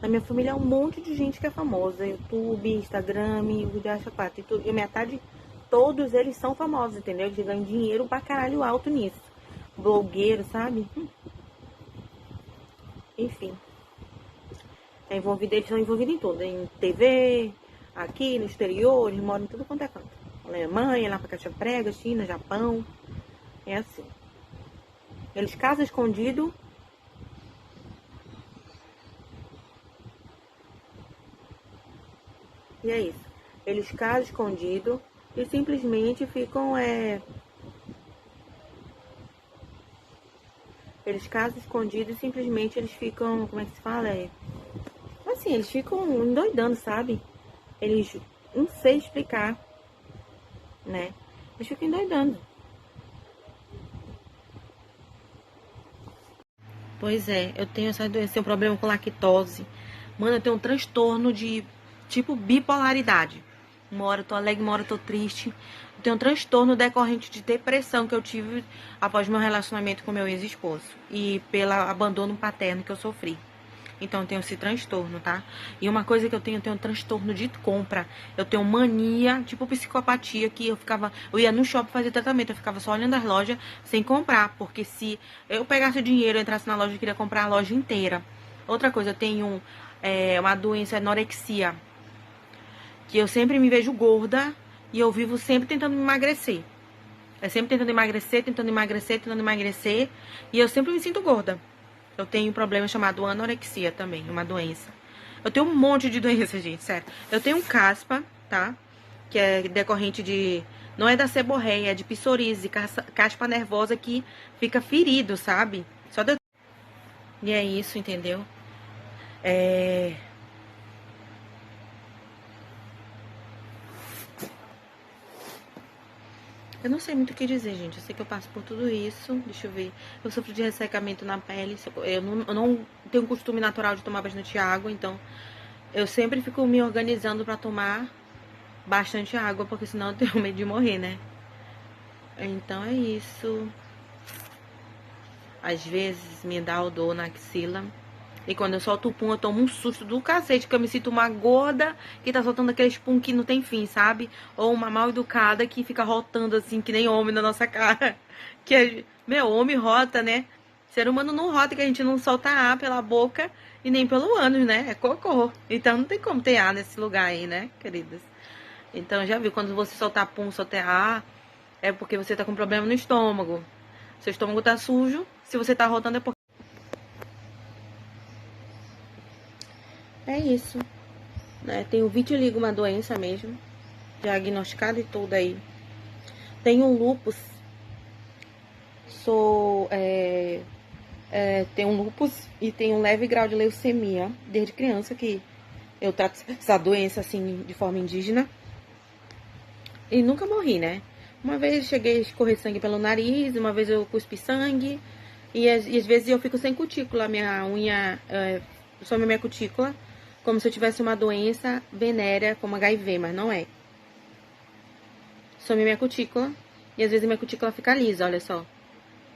Na minha família é um monte de gente que é famosa. YouTube, Instagram, o Acha 4 e tudo. E a metade, todos eles são famosos, entendeu? Eles ganham dinheiro pra caralho alto nisso. Blogueiro, sabe? Enfim. Eles são envolvidos em tudo. Em TV, aqui no exterior, eles moram em tudo quanto é canto. Alemanha, lá pra Caixa Prega, China, Japão. É assim. Eles casam escondido. E é isso. Eles casam escondido e simplesmente ficam. Eles casam escondido e simplesmente eles ficam. Como é que se fala? Assim, eles ficam endoidando, sabe? Eles. Não sei explicar. Né? Eles ficam endoidando. Pois é, eu tenho essa doença, um problema com lactose. Mano, eu tenho um transtorno de tipo bipolaridade. Uma hora eu tô alegre, uma hora eu tô triste. Eu tenho um transtorno decorrente de depressão que eu tive após meu relacionamento com meu ex-esposo. E pelo abandono paterno que eu sofri. Então eu tenho esse transtorno, tá? E uma coisa que eu tenho transtorno de compra. Eu tenho mania, tipo psicopatia, que eu ia no shopping fazer tratamento, eu ficava só olhando as lojas sem comprar, porque se eu pegasse o dinheiro, entrasse na loja, eu queria comprar a loja inteira. Outra coisa, eu tenho uma doença, anorexia, que eu sempre me vejo gorda e eu vivo sempre tentando me emagrecer. É sempre tentando emagrecer, tentando emagrecer, tentando emagrecer, e eu sempre me sinto gorda. Eu tenho um problema chamado anorexia também, uma doença. Eu tenho um monte de doença, gente, sério. Eu tenho um caspa, tá? Que é decorrente de... Não é da seborreia, é de psoríase, caspa nervosa que fica ferido, sabe? Só de... E é isso, entendeu? Eu não sei muito o que dizer, gente. Eu sei que eu passo por tudo isso. Deixa eu ver. Eu sofro de ressecamento na pele. Eu não tenho um costume natural de tomar bastante água, então eu sempre fico me organizando pra tomar bastante água, porque senão eu tenho medo de morrer, né? Então é isso. Às vezes me dá odor na axila. E quando eu solto o pum, eu tomo um susto do cacete, que eu me sinto uma gorda que tá soltando aqueles pum que não tem fim, sabe? Ou uma mal educada que fica rotando assim, que nem homem na nossa cara. Que é, meu, homem rota, né? Ser humano não rota, que a gente não solta ar pela boca e nem pelo ânus, né? É cocô. Então não tem como ter ar nesse lugar aí, né, queridas? Então já viu, quando você soltar pum, soltar ar, é porque você tá com problema no estômago. Seu estômago tá sujo, se você tá rotando é porque... É isso, né? Tenho vitiligo, uma doença mesmo, diagnosticada e tudo aí. Tenho lúpus, tenho um lúpus e tenho um leve grau de leucemia desde criança, que eu trato essa doença assim de forma indígena e nunca morri, né? Uma vez cheguei a escorrer sangue pelo nariz, uma vez eu cuspi sangue e às vezes eu fico sem cutícula, minha unha some minha cutícula, como se eu tivesse uma doença venérea como HIV, mas não é. Some minha cutícula e às vezes minha cutícula fica lisa, olha só.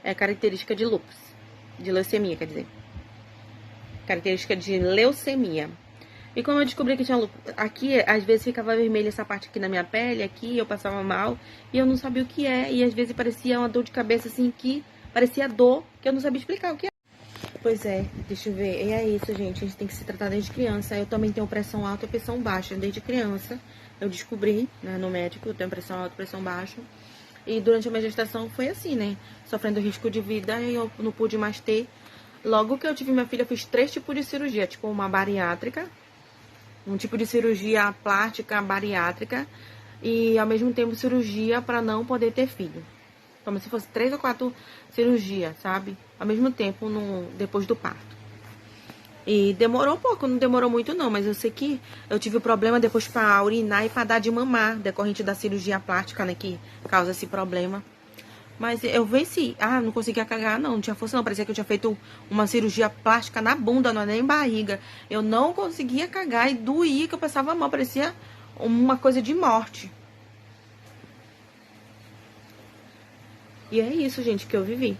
É característica de lúpus, de leucemia, quer dizer. Característica de leucemia. E como eu descobri que tinha lúpus, aqui às vezes ficava vermelha essa parte aqui na minha pele, aqui eu passava mal e eu não sabia o que é. E às vezes parecia uma dor de cabeça assim, que parecia dor, que eu não sabia explicar o que é. Pois é, deixa eu ver. E é isso, gente. A gente tem que se tratar desde criança. Eu também tenho pressão alta e pressão baixa. Desde criança, eu descobri, né, no médico, eu tenho pressão alta e pressão baixa. E durante a minha gestação foi assim, né? Sofrendo risco de vida e eu não pude mais ter. Logo que eu tive minha filha, eu fiz 3 tipos de cirurgia. Tipo, uma bariátrica, um tipo de cirurgia plástica bariátrica e, ao mesmo tempo, cirurgia para não poder ter filho. Como se fosse 3 ou 4 cirurgias, sabe? Ao mesmo tempo, depois do parto. E demorou um pouco, não demorou muito não, mas eu sei que eu tive problema depois pra urinar e pra dar de mamar, decorrente da cirurgia plástica, né, que causa esse problema. Mas eu venci. Ah, não conseguia cagar, não tinha força não, parecia que eu tinha feito uma cirurgia plástica na bunda, não é nem barriga. Eu não conseguia cagar e doía, que eu passava mal, parecia uma coisa de morte. E é isso, gente, que eu vivi.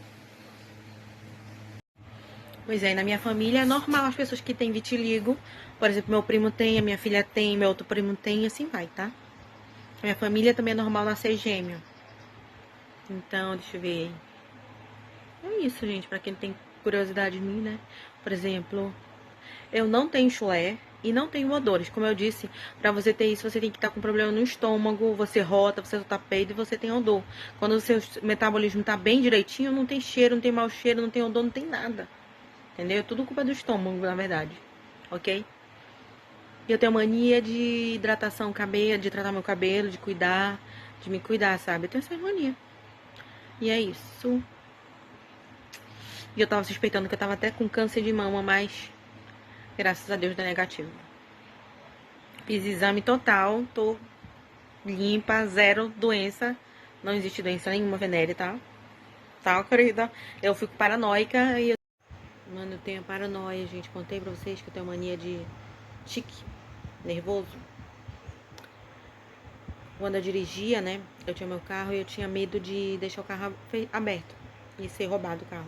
Pois é, na minha família é normal as pessoas que têm vitiligo. Por exemplo, meu primo tem, a minha filha tem, meu outro primo tem, e assim vai, tá? A minha família também é normal nascer gêmeo. Então, deixa eu ver. É isso, gente, pra quem tem curiosidade de mim, né? Por exemplo, eu não tenho chulé e não tenho odores. Como eu disse, pra você ter isso, você tem que estar com problema no estômago, você rota, você solta peido e você tem odor. Quando o seu metabolismo tá bem direitinho, não tem cheiro, não tem mau cheiro, não tem odor, não tem nada. Entendeu? É tudo culpa do estômago, na verdade. Ok? E eu tenho mania de hidratação cabelo, de tratar meu cabelo, de cuidar, de me cuidar, sabe? Eu tenho essa mania. E é isso. E eu tava suspeitando que eu tava até com câncer de mama, mas graças a Deus deu negativo. Fiz exame total, tô limpa, zero doença. Não existe doença nenhuma venérea, tá? Tá, querida? Eu fico paranoica e mano, eu tenho paranoia, gente. Contei pra vocês que eu tenho mania de tique, nervoso. Quando eu dirigia, né? Eu tinha meu carro e eu tinha medo de deixar o carro aberto e ser roubado o carro.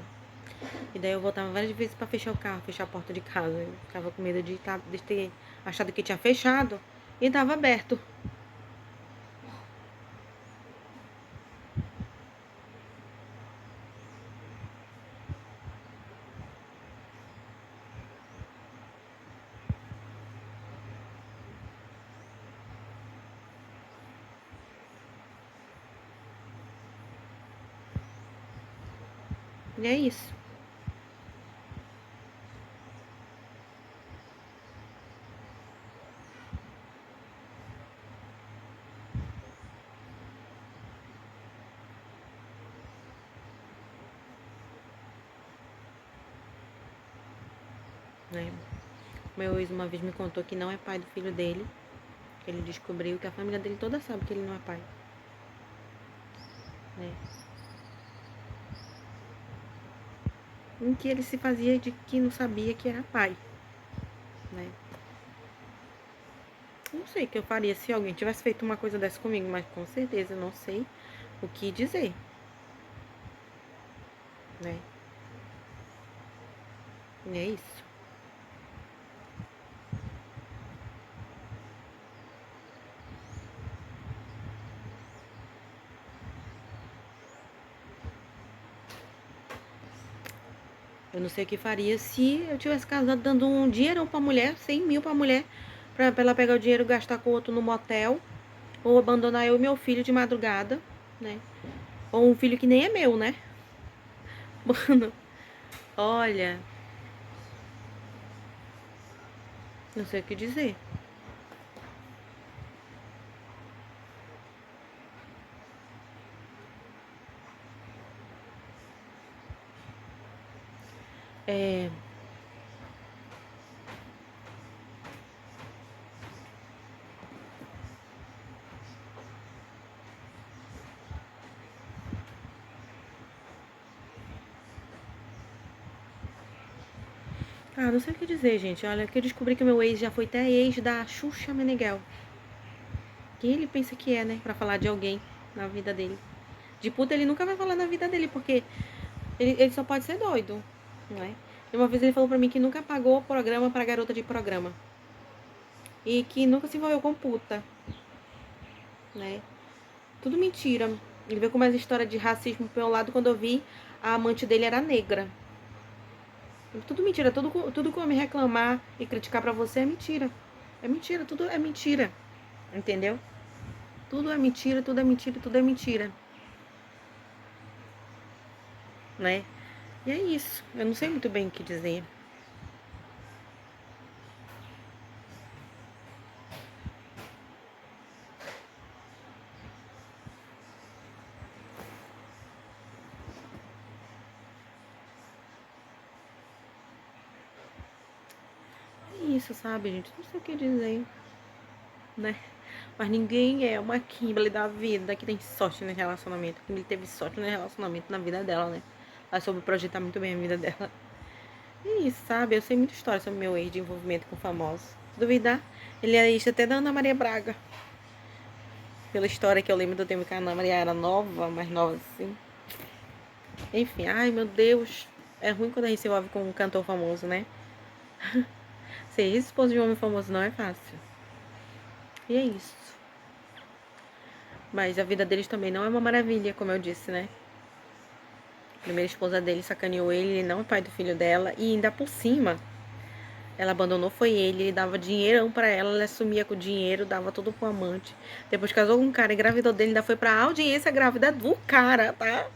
E daí eu voltava várias vezes pra fechar o carro, fechar a porta de casa. Eu ficava com medo de ter achado que tinha fechado e tava aberto. E é isso. Né? Meu ex uma vez me contou que não é pai do filho dele. Que ele descobriu que a família dele toda sabe que ele não é pai. Né? Em que ele se fazia de que não sabia que era pai. Né? Não sei o que eu faria se alguém tivesse feito uma coisa dessa comigo, mas com certeza eu não sei o que dizer. Né? E é isso. Eu não sei o que faria se eu tivesse casado dando um dinheirão pra mulher, 100 mil pra mulher, pra ela pegar o dinheiro e gastar com outro no motel, ou abandonar eu e meu filho de madrugada, né? Ou um filho que nem é meu, né? Mano, olha, não sei o que dizer. É, não sei o que dizer, gente. Olha, que eu descobri que meu ex já foi até ex da Xuxa Meneghel. Quem ele pensa que é, né? Pra falar de alguém na vida dele. De puta ele nunca vai falar na vida dele, porque ele só pode ser doido, não é? E uma vez ele falou pra mim que nunca pagou programa pra garota de programa. E que nunca se envolveu com puta, né? Tudo mentira. Ele veio com mais história de racismo pro meu lado quando eu vi a amante dele era negra. Tudo mentira, tudo que eu me reclamar e criticar pra você é mentira. É mentira, tudo é mentira. Entendeu? Tudo é mentira, tudo é mentira, tudo é mentira. Né? E é isso. Eu não sei muito bem o que dizer. É isso, sabe, gente? Não sei o que dizer. Né? Mas ninguém é uma Kimberly da vida que tem sorte no relacionamento. Kimberly teve sorte no relacionamento na vida dela, né? Ela soube projetar muito bem a vida dela. E isso, sabe? Eu sei muita história sobre meu ex de envolvimento com famosos. Se duvidar, ele é ex até da Ana Maria Braga. Pela história que eu lembro do tempo que a Ana Maria era nova, mais nova assim. Enfim, ai meu Deus. É ruim quando a gente se envolve com um cantor famoso, né? Ser esposa de um homem famoso não é fácil. E é isso. Mas a vida deles também não é uma maravilha, como eu disse, né? A primeira esposa dele sacaneou ele não é pai do filho dela. E ainda por cima, ela abandonou, foi ele dava dinheirão pra ela assumia com o dinheiro, dava tudo pro amante. Depois casou com um cara, engravidou dele, ainda foi pra audiência grávida do cara, tá?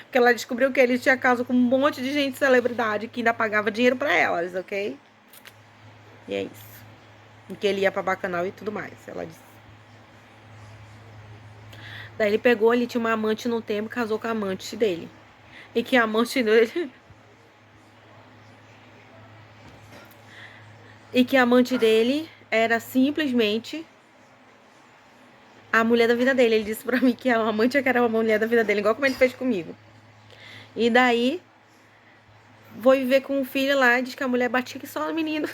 Porque ela descobriu que ele tinha caso com um monte de gente, celebridade, que ainda pagava dinheiro pra elas, ok? E é isso. E que ele ia pra bacanal e tudo mais, ela disse. Daí ele pegou, ele tinha uma amante no tempo, casou com a amante dele. E que a amante dele... E que a amante dele era simplesmente a mulher da vida dele. Ele disse pra mim que a amante é que era a mulher da vida dele, igual como ele fez comigo. E daí, vou viver com um filho lá e diz que a mulher batia que só no menino.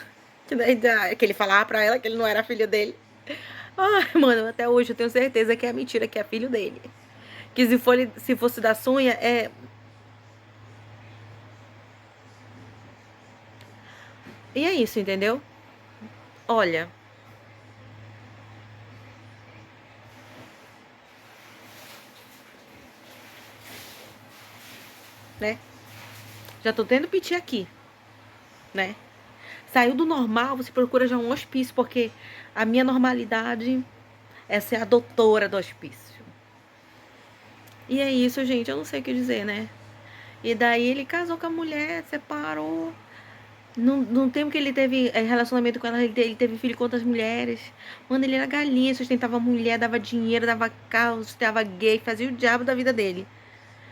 Que ele falava pra ela que ele não era filho dele. Ai, mano, até hoje eu tenho certeza que é mentira, que é filho dele. Que se fosse da Sonha, E é isso, entendeu? Olha, né? Já tô tendo piti aqui, né? Saiu do normal, você procura já um hospício, porque a minha normalidade é ser a doutora do hospício. E é isso, gente, eu não sei o que dizer, né? E daí ele casou com a mulher, separou. No tempo que ele teve relacionamento com ela, ele teve filho com outras mulheres. Mano, ele era galinha, sustentava a mulher, dava dinheiro, dava carro, sustentava gay, fazia o diabo da vida dele.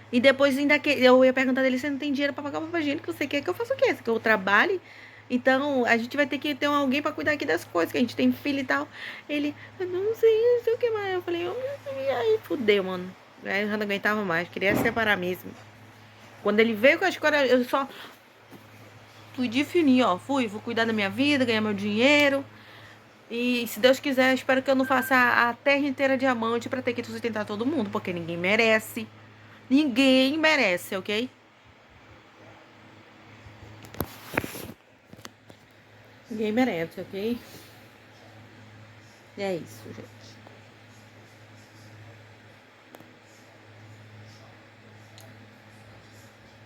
E depois ainda que eu ia perguntar dele, você não tem dinheiro pra pagar o papel higiênico, você quer que eu faça o quê? Você quer que eu trabalhe? Então, a gente vai ter que ter alguém pra cuidar aqui das coisas, que a gente tem filho e tal. Ele, eu não sei, não sei o que mais. Eu falei, e aí, fudeu, mano. Aí eu já não aguentava mais, queria separar mesmo. Quando ele veio com a escola, eu só fui definir, ó. Vou cuidar da minha vida, ganhar meu dinheiro. E se Deus quiser, espero que eu não faça a terra inteira diamante pra ter que sustentar todo mundo, porque ninguém merece. Ninguém merece, ok? Ninguém merece, ok? E é isso, gente.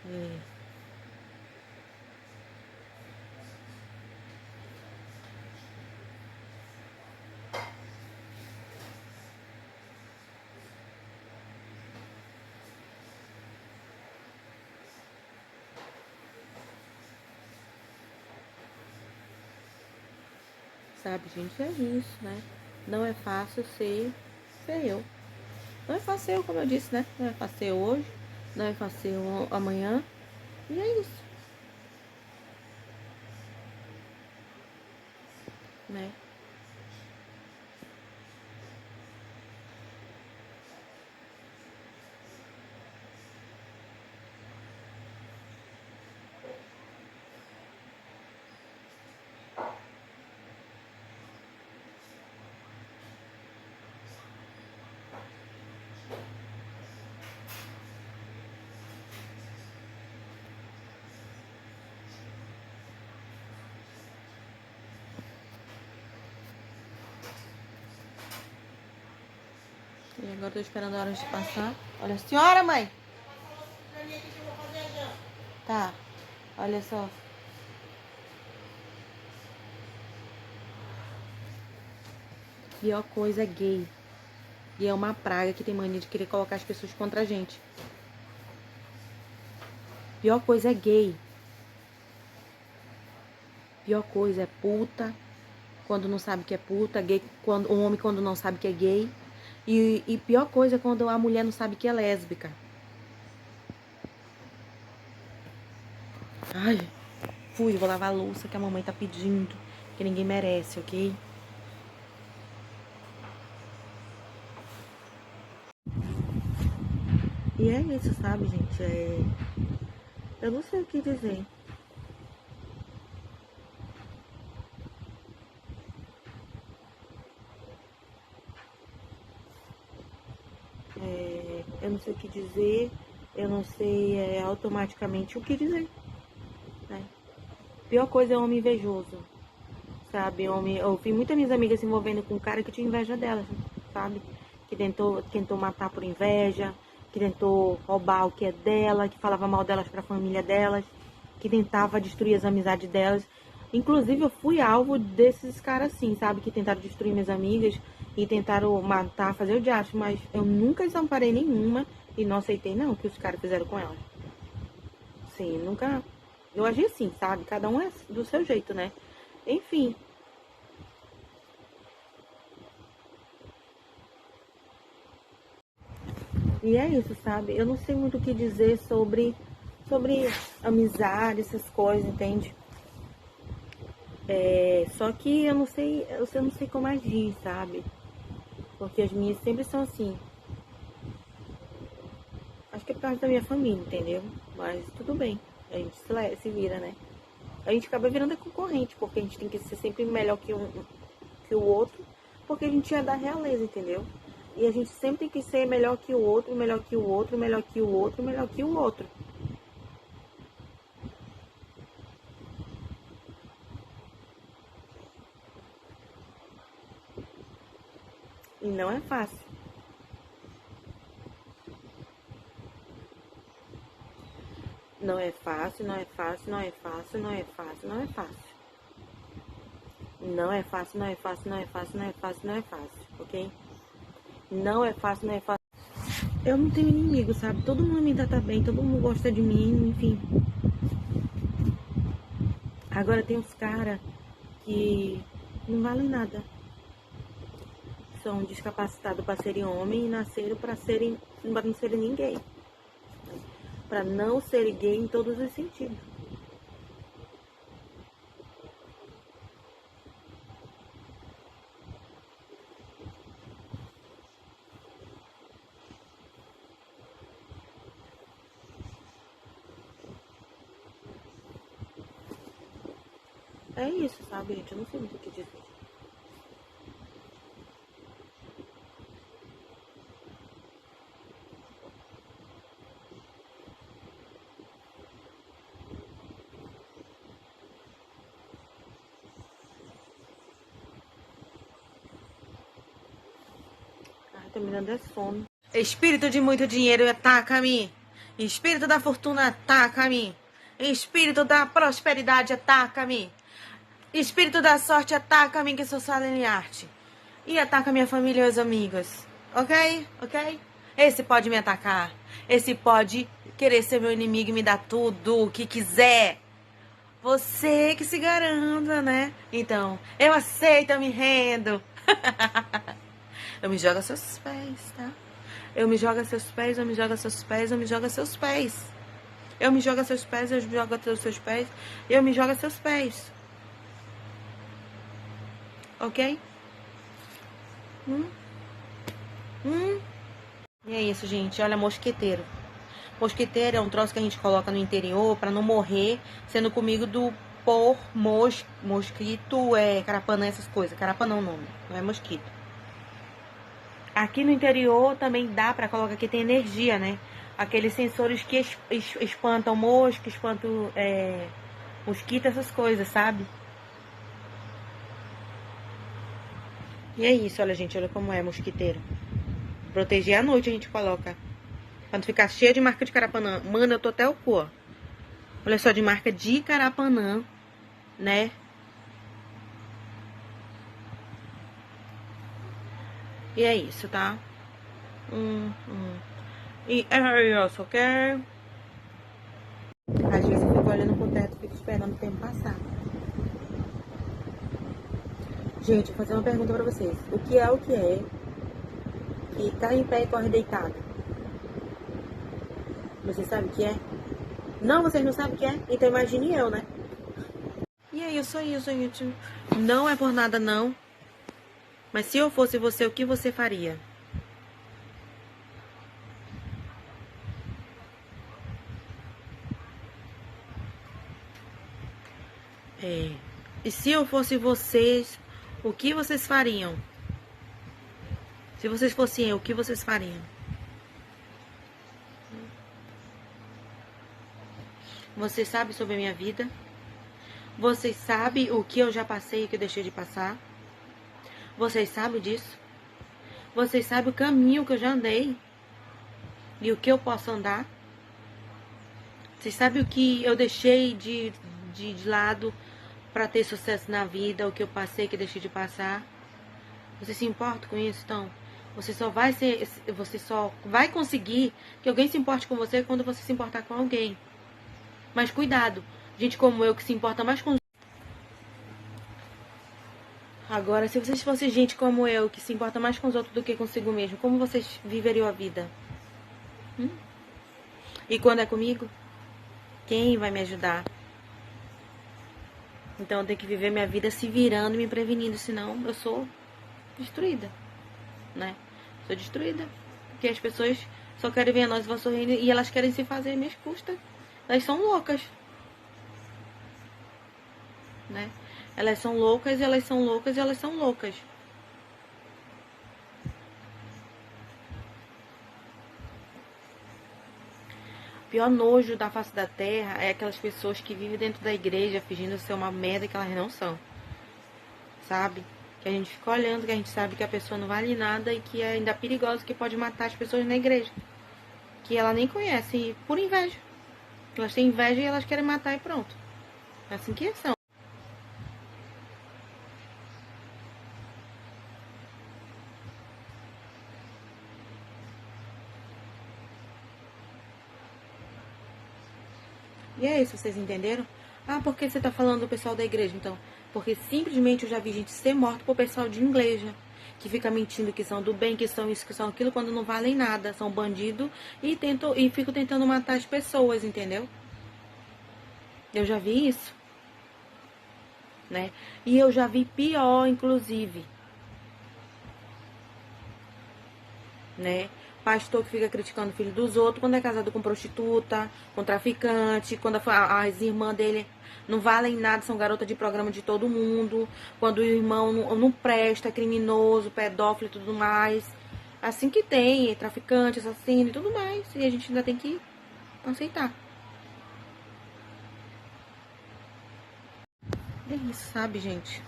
É. Sabe, gente, é isso, né? Não é fácil ser eu. Não é fácil eu, como eu disse, né? Não é fácil eu hoje, não é fácil eu amanhã. E é isso, né? E agora eu tô esperando a hora de passar. Olha a senhora, mãe! Tá, olha só. Pior coisa é gay. E é uma praga que tem mania de querer colocar as pessoas contra a gente. Pior coisa é gay. Pior coisa é puta, quando não sabe que é puta, gay, quando, o homem quando não sabe que é gay. E pior coisa é quando a mulher não sabe que é lésbica. Ai, vou lavar a louça que a mamãe tá pedindo, que ninguém merece, ok? E é isso, sabe, gente? Eu não sei o que dizer. Eu não sei o que dizer, eu não sei automaticamente o que dizer, né? Pior coisa é homem invejoso, sabe? Homem, eu vi muitas minhas amigas se envolvendo com um cara que tinha inveja delas, sabe? Que tentou matar por inveja, que tentou roubar o que é dela, que falava mal delas pra família delas, que tentava destruir as amizades delas. Inclusive, eu fui alvo desses caras assim, sabe? Que tentaram destruir minhas amigas e tentaram matar, fazer o diacho, mas eu nunca desamparei nenhuma e não aceitei não o que os caras fizeram com elas. Sim, nunca. Eu agi assim, sabe? Cada um é do seu jeito, né? Enfim. E é isso, sabe? Eu não sei muito o que dizer sobre amizade, essas coisas, entende? Só que eu não sei como agir, sabe? Porque as minhas sempre são assim. Acho que é por causa da minha família, entendeu? Mas tudo bem. A gente se vira, né? A gente acaba virando a concorrente, porque a gente tem que ser sempre melhor que o outro, porque a gente é da realeza, entendeu? E a gente sempre tem que ser melhor que o outro, melhor que o outro, melhor que o outro, melhor que o outro. E não é fácil. Não é fácil, não é fácil, não é fácil, não é fácil, não é fácil. Não é fácil, não é fácil, não é fácil, não é fácil, não é fácil, ok? Não é fácil, não é fácil. Eu não tenho inimigo, sabe? Todo mundo me trata bem, todo mundo gosta de mim, enfim. Agora tem uns caras que não valem nada. São descapacitados para serem homem e nasceram para não serem ninguém. Para não serem gay em todos os sentidos. É isso, sabe, gente? Eu não sei muito o que dizer. Ai, tô me dando é sono. Espírito de muito dinheiro, ataca-me. Espírito da fortuna, ataca-me. Espírito da prosperidade, ataca-me. Espírito da sorte, ataca-me, que sou só em arte. E ataca minha família e os amigos. Ok? Ok? Esse pode me atacar. Esse pode querer ser meu inimigo e me dar tudo o que quiser. Você que se garanta, né? Então, eu aceito, eu me rendo. Eu me jogo a seus pés, tá? Eu me jogo a seus pés, eu me jogo a seus pés, eu me jogo a seus pés. Eu me jogo a seus pés, eu me jogo a seus pés, eu me jogo a seus pés. Ok? E é isso, gente. Olha, mosqueteiro. Mosqueteiro é um troço que a gente coloca no interior pra não morrer sendo comigo por mosquito, carapanã, essas coisas. Carapanã é o nome, não é mosquito. Aqui no interior também dá pra colocar, que tem energia, né? Aqueles sensores que espantam mosca, espantam mosquito, essas coisas, sabe? E é isso, olha, gente, olha como é mosquiteiro. Proteger à noite a gente coloca. Pra não ficar cheia de marca de carapanã. Mano, eu tô até o cu, ó. Olha só, de marca de carapanã, né? E é isso, tá? E é isso, ok? Às vezes eu fico olhando pro teto e fico esperando o tempo passar. Gente, vou fazer uma pergunta pra vocês. O que é que tá em pé e corre deitado? Vocês sabem o que é? Não, vocês não sabem o que é? Então imagine eu, né? E aí, eu sou isso, gente. Não é por nada, não. Mas se eu fosse você, o que você faria? E se eu fosse vocês, o que vocês fariam? Se vocês fossem eu, o que vocês fariam? Vocês sabem sobre a minha vida? Vocês sabem o que eu já passei e o que eu deixei de passar? Vocês sabem disso? Vocês sabem o caminho que eu já andei? E o que eu posso andar? Vocês sabem o que eu deixei de lado para ter sucesso na vida? O que eu passei e que eu deixei de passar? Você se importa com isso? Então, você só vai conseguir que alguém se importe com você quando você se importar com alguém. Mas cuidado, gente como eu que se importa mais com... Agora, se vocês fossem gente como eu, que se importa mais com os outros do que consigo mesmo, como vocês viveriam a vida? E quando é comigo, quem vai me ajudar? Então eu tenho que viver minha vida se virando e me prevenindo, senão eu sou destruída, né? Sou destruída. Porque as pessoas só querem ver a nós vão sorrindo e elas querem se fazer às minhas custas. Elas são loucas, né? Elas são loucas, elas são loucas, elas são loucas. O pior nojo da face da terra é aquelas pessoas que vivem dentro da igreja fingindo ser uma merda que elas não são. Sabe? Que a gente fica olhando, que a gente sabe que a pessoa não vale nada e que é ainda perigosa, que pode matar as pessoas na igreja. Que ela nem conhece, por inveja. Elas têm inveja e elas querem matar e pronto. É assim que são. E é isso, vocês entenderam? Ah, por que você tá falando do pessoal da igreja, então? Porque simplesmente eu já vi gente ser morta por pessoal de igreja. Que fica mentindo que são do bem, que são isso, que são aquilo, quando não valem nada. São bandidos e ficam tentando matar as pessoas, entendeu? Eu já vi isso. Né? E eu já vi pior, inclusive. Né? Pastor que fica criticando o filho dos outros quando é casado com prostituta, com traficante, quando as irmãs dele não valem nada, são garotas de programa de todo mundo, quando o irmão não presta, é criminoso, pedófilo e tudo mais. Assim que tem, traficante, assassino e tudo mais. E a gente ainda tem que aceitar. É isso, sabe, gente?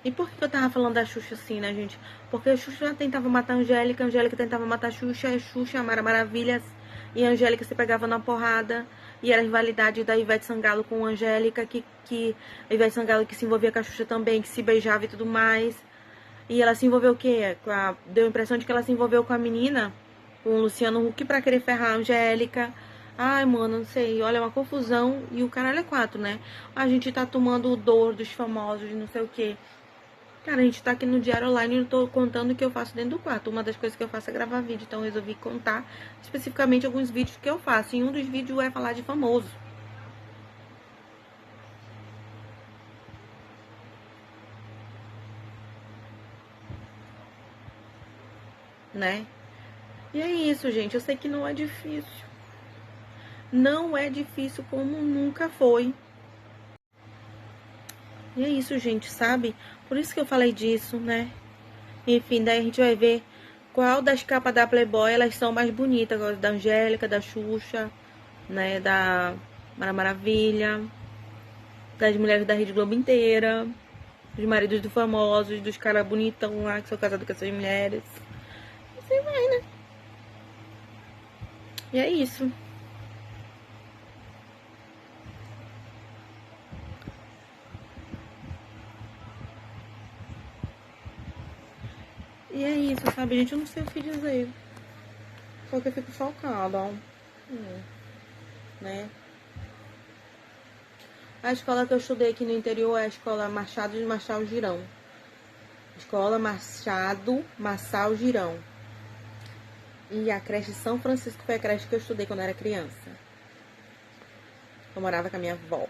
E por que eu tava falando da Xuxa assim, né, gente? Porque a Xuxa tentava matar a Angélica tentava matar a Xuxa, a Mara Maravilhas e a Angélica se pegava na porrada. E era a rivalidade da Ivete Sangalo com a Angélica, que a Ivete Sangalo que se envolvia com a Xuxa também, que se beijava e tudo mais. E ela se envolveu o quê? Deu a impressão de que ela se envolveu com a menina, com o Luciano Huck, pra querer ferrar a Angélica. Ai, mano, não sei, olha, é uma confusão. E o caralho é 4, né? A gente tá tomando o dor dos famosos, não sei o quê. Cara, a gente tá aqui no Diário Online e eu tô contando o que eu faço dentro do quarto. Uma das coisas que eu faço é gravar vídeo, então eu resolvi contar especificamente alguns vídeos que eu faço. E um dos vídeos é falar de famoso. Né? E é isso, gente. Eu sei que não é difícil. Não é difícil como nunca foi. E é isso, gente, sabe? Por isso que eu falei disso, né? Enfim, daí a gente vai ver qual das capas da Playboy elas são mais bonitas. Agora, da Angélica, da Xuxa, né? Da Mara Maravilha, das mulheres da Rede Globo inteira, dos maridos dos famosos, dos caras bonitão lá que são casados com essas mulheres. Assim vai, né? E é isso. E é isso, sabe, gente? Eu não sei o que dizer. Só que eu fico chocada, né? A escola que eu estudei aqui no interior é a escola Machado de Marçal Girão. Escola Machado Marçal Girão. E a creche São Francisco foi a creche que eu estudei quando eu era criança. Eu morava com a minha avó.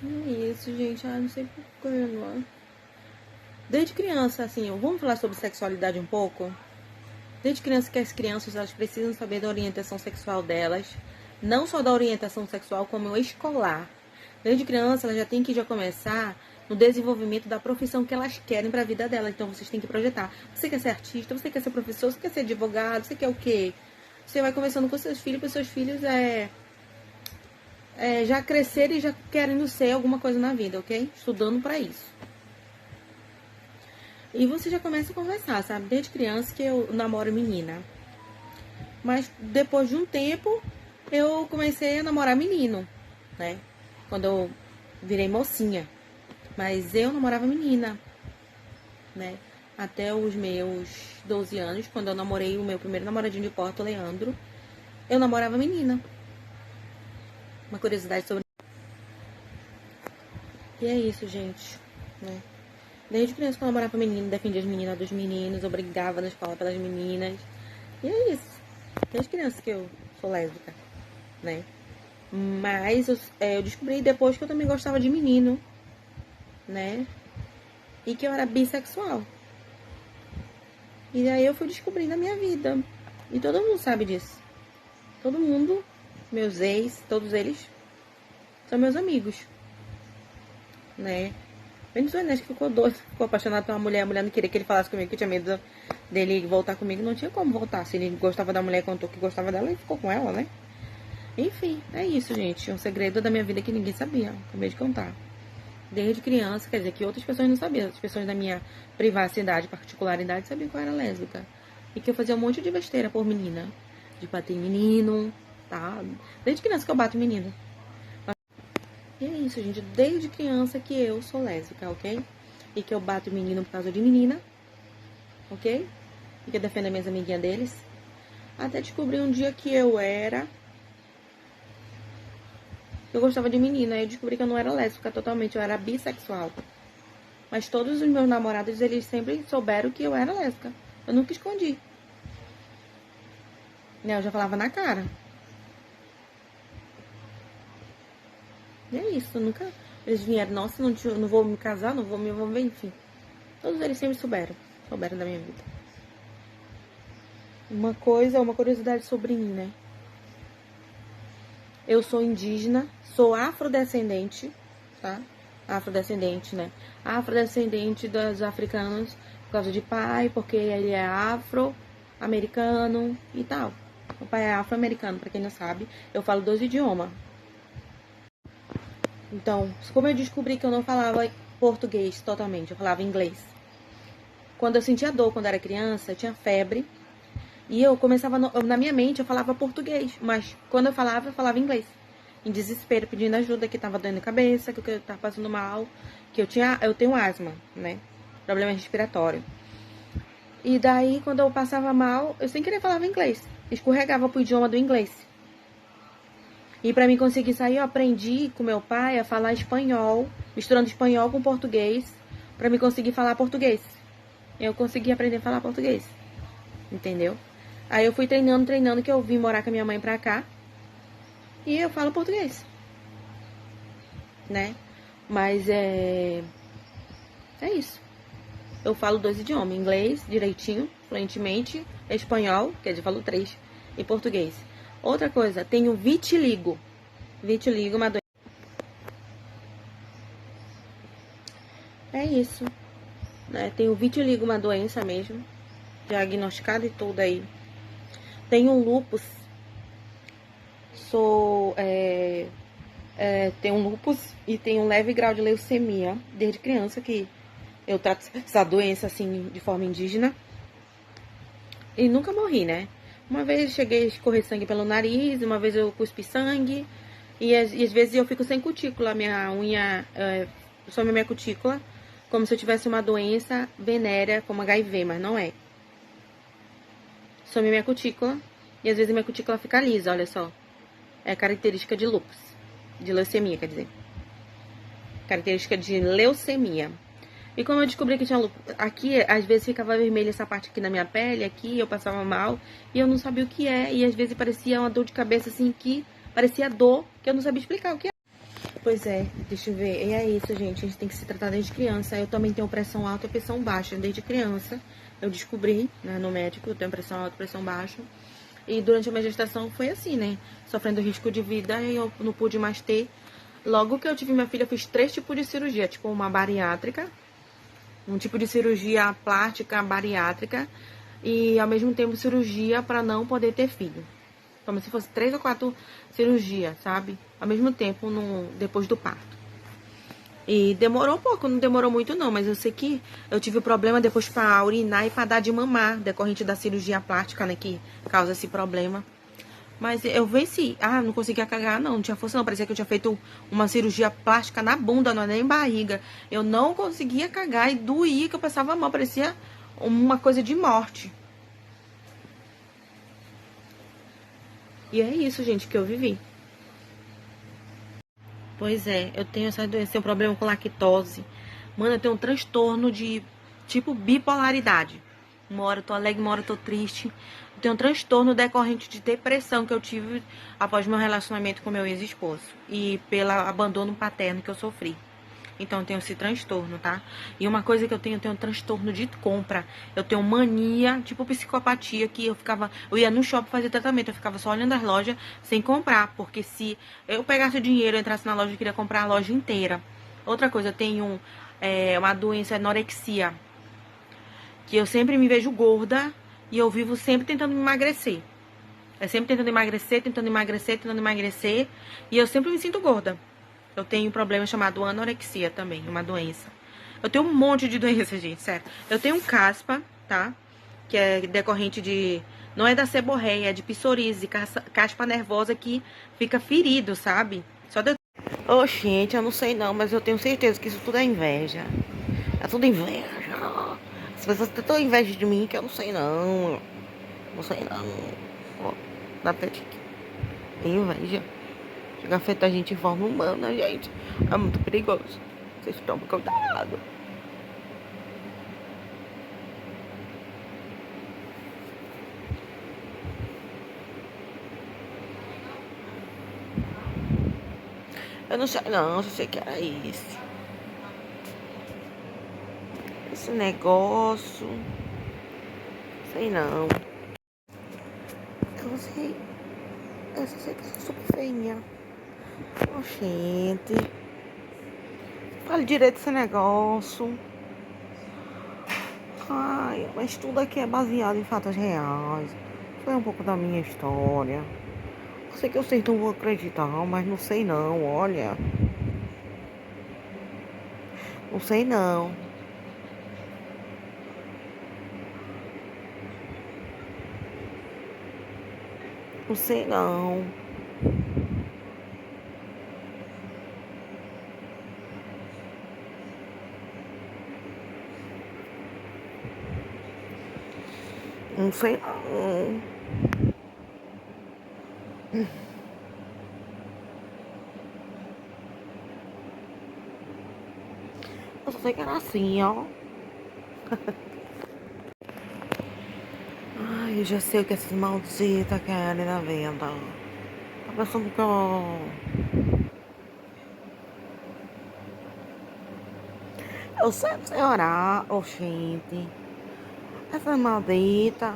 E é isso, gente. Não sei porquê, não. Desde criança, assim, vamos falar sobre sexualidade um pouco? Desde criança que as crianças, elas precisam saber da orientação sexual delas. Não só da orientação sexual, como escolar. Desde criança, elas já têm que começar no desenvolvimento da profissão que elas querem para a vida delas. Então, vocês têm que projetar. Você quer ser artista, você quer ser professor, você quer ser advogado, você quer o quê? Você vai conversando com seus filhos, para seus filhos já crescerem e já querendo ser alguma coisa na vida, ok? Estudando para isso. E você já começa a conversar, sabe? Desde criança que eu namoro menina. Mas depois de um tempo, eu comecei a namorar menino, né? Quando eu virei mocinha. Mas eu namorava menina, né? Até os meus 12 anos, quando eu namorei o meu primeiro namoradinho de Porto, Leandro, eu namorava menina. Uma curiosidade sobre... E é isso, gente, né? Desde criança que eu namorava menino, defendia as meninas dos meninos, eu brigava na escola pelas meninas. E é isso. Desde criança que eu sou lésbica, né? Mas eu descobri depois que eu também gostava de menino, né? E que eu era bissexual. E aí eu fui descobrindo a minha vida. E todo mundo sabe disso. Todo mundo, meus ex, todos eles, são meus amigos, né? Menos o Enes que ficou doido, ficou apaixonado por uma mulher, a mulher não queria que ele falasse comigo, que tinha medo dele voltar comigo, não tinha como voltar. Se ele gostava da mulher, contou que gostava dela, ele ficou com ela, né? Enfim, é isso, gente. É um segredo da minha vida que ninguém sabia, acabei de contar, desde criança, quer dizer, que outras pessoas não sabiam, as pessoas da minha privacidade, particularidade, sabiam que eu era lésbica. E que eu fazia um monte de besteira por menina. De bater em menino, tá? Desde criança que eu bato em menino. E é isso, gente. Desde criança que eu sou lésbica, ok? E que eu bato em menino por causa de menina, ok? E que eu defendo as minhas amiguinhas deles. Até descobri um dia que eu gostava de menina. Aí eu descobri que eu não era lésbica totalmente, eu era bissexual. Mas todos os meus namorados, eles sempre souberam que eu era lésbica. Eu nunca escondi. Né? Eu já falava na cara. E é isso, nunca... Eles vieram, nossa, não vou me casar, não vou me envolver, enfim. Todos eles sempre souberam da minha vida. Uma curiosidade sobre mim, né? Eu sou indígena, sou afrodescendente, tá? Afrodescendente, né? Afrodescendente dos africanos por causa de pai, porque ele é afro-americano e tal. O pai é afro-americano, pra quem não sabe. Eu falo 2 idiomas. Então, como eu descobri que eu não falava português totalmente, eu falava inglês. Quando eu sentia dor quando era criança, eu tinha febre. E eu começava, na minha mente, eu falava português. Mas quando eu falava inglês. Em desespero, pedindo ajuda, que tava doendo a cabeça, que eu tava passando mal. Que eu tenho asma, né? Problema respiratório. E daí, quando eu passava mal, eu sem querer falava inglês. Escorregava pro idioma do inglês. E pra mim conseguir sair, eu aprendi com meu pai a falar espanhol, misturando espanhol com português, pra me conseguir falar português. Eu consegui aprender a falar português. Entendeu? Aí eu fui treinando, que eu vim morar com a minha mãe pra cá. E eu falo português. Né? Mas é isso. Eu falo 2 idiomas, inglês direitinho, fluentemente, espanhol, quer dizer, eu falo 3, e português. Outra coisa, tenho vitiligo. Vitiligo, uma doença. É isso. Né? Tenho vitiligo, uma doença mesmo. Diagnosticada e tudo aí. Tenho lúpus. Tenho lúpus e tenho um leve grau de leucemia. Desde criança que eu trato essa doença assim de forma indígena. E nunca morri, né? Uma vez cheguei a escorrer sangue pelo nariz, uma vez eu cuspi sangue. E às vezes eu fico sem cutícula, minha unha some minha cutícula, como se eu tivesse uma doença venérea como HIV, mas não é. Some minha cutícula e às vezes minha cutícula fica lisa, olha só. É característica de lúpus, de leucemia, quer dizer. Característica de leucemia. E como eu descobri que tinha lúpus, aqui às vezes ficava vermelha essa parte aqui na minha pele, aqui eu passava mal e eu não sabia o que é. E às vezes parecia uma dor de cabeça assim, que parecia dor, que eu não sabia explicar o que é. Pois é, deixa eu ver. E é isso, gente, a gente tem que se tratar desde criança. Eu também tenho pressão alta e pressão baixa desde criança. Eu descobri, né, no médico, eu tenho pressão alta e pressão baixa. E durante a minha gestação foi assim, né, sofrendo risco de vida e eu não pude mais ter. Logo que eu tive minha filha, eu fiz 3 tipos de cirurgia, tipo uma bariátrica, um tipo de cirurgia plástica bariátrica e ao mesmo tempo cirurgia para não poder ter filho. Como se fosse 3 ou 4 cirurgias, sabe? Ao mesmo tempo, depois do parto. E demorou um pouco, não demorou muito não, mas eu sei que eu tive problema depois para urinar e para dar de mamar, decorrente da cirurgia plástica, né, que causa esse problema. Mas eu venci. Não conseguia cagar, não tinha força não, parecia que eu tinha feito uma cirurgia plástica na bunda, não é nem barriga. Eu não conseguia cagar e doía, que eu passava mal, parecia uma coisa de morte. E é isso, gente, que eu vivi. Pois é, eu tenho essa doença, tenho problema com lactose. Mano, eu tenho um transtorno de tipo bipolaridade. Uma hora eu tô alegre, uma hora eu tô triste. Eu tenho um transtorno decorrente de depressão que eu tive após meu relacionamento com meu ex-esposo. E pelo abandono paterno que eu sofri. Então eu tenho esse transtorno, tá? E uma coisa que eu tenho um transtorno de compra. Eu tenho mania, tipo psicopatia, que eu ia no shopping fazer tratamento, eu ficava só olhando as lojas sem comprar. Porque se eu pegasse o dinheiro, entrasse na loja, eu queria comprar a loja inteira. Outra coisa, eu tenho uma doença, anorexia. Que eu sempre me vejo gorda e eu vivo sempre tentando me emagrecer. É sempre tentando emagrecer. E eu sempre me sinto gorda. Eu tenho um problema chamado anorexia também, uma doença. Eu tenho um monte de doença, gente, sério. Eu tenho um caspa, tá? Que é decorrente de... Não é da seborreia, é de psoríase, caspa nervosa que fica ferido, sabe? Só de... Ô, gente, eu não sei não, mas eu tenho certeza que isso tudo é inveja. É tudo inveja. As pessoas têm tão inveja de mim que eu não sei não. Não sei não. Ó, dá até tique. Inveja. Chega a afetar a gente em forma humana, gente. É muito perigoso. Vocês tomam cuidado. Eu não sei não, eu sei que era isso. Esse negócio. Sei não. Eu não sei. Eu só sei que eu sou super feinha. Oh, gente. Fale direito desse negócio. Ai, mas tudo aqui é baseado em fatos reais. Foi um pouco da minha história. Eu sei que vocês não vão acreditar, mas não sei não, olha. Não sei não. Não sei não. Não sei não. Eu só sei que era assim, ó. Ai, eu já sei o que essas malditas querem na vida. Tá pensando que eu sempre sei orar, ô gente. Essas malditas.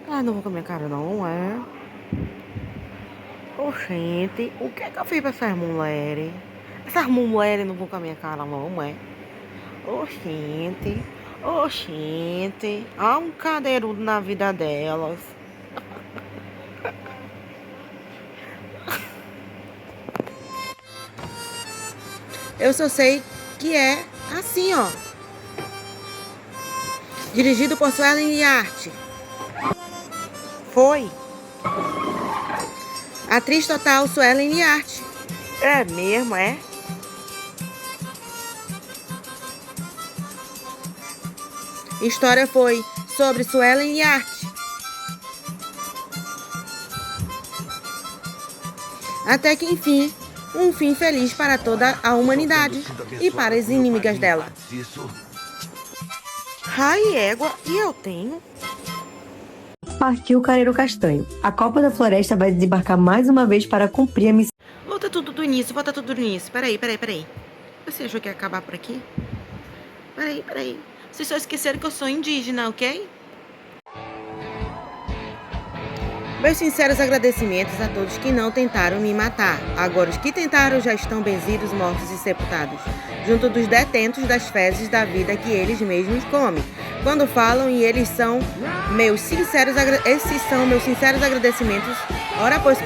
Elas não vão com a minha cara não, é? Ô gente, o que é que eu fiz pra essas mulheres? Essas mulheres não vão com a minha cara não, é? Ô gente. Ô gente. Há um cadeirudo na vida delas. Eu só sei que é assim, ó. Dirigido por Suelen Liarte. Foi. Atriz total, Suelen Liarte. É mesmo, é? História foi sobre Suelen Liarte. Até que, enfim, um fim feliz para toda a humanidade e para as inimigas dela. Ai, égua, e eu tenho? Partiu Careiro Castanho. A Copa da Floresta vai desembarcar mais uma vez para cumprir a missão. Volta tudo do início, volta tudo do início. Peraí. Você achou que ia acabar por aqui? Peraí. Vocês só esqueceram que eu sou indígena, ok? Meus sinceros agradecimentos a todos que não tentaram me matar. Agora os que tentaram já estão benzidos, mortos e sepultados, junto dos detentos das fezes da vida que eles mesmos comem. Quando falam e esses são meus sinceros agradecimentos. Ora, pois,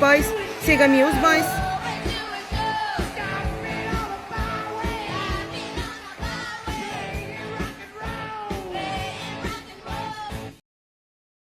siga-me os bois.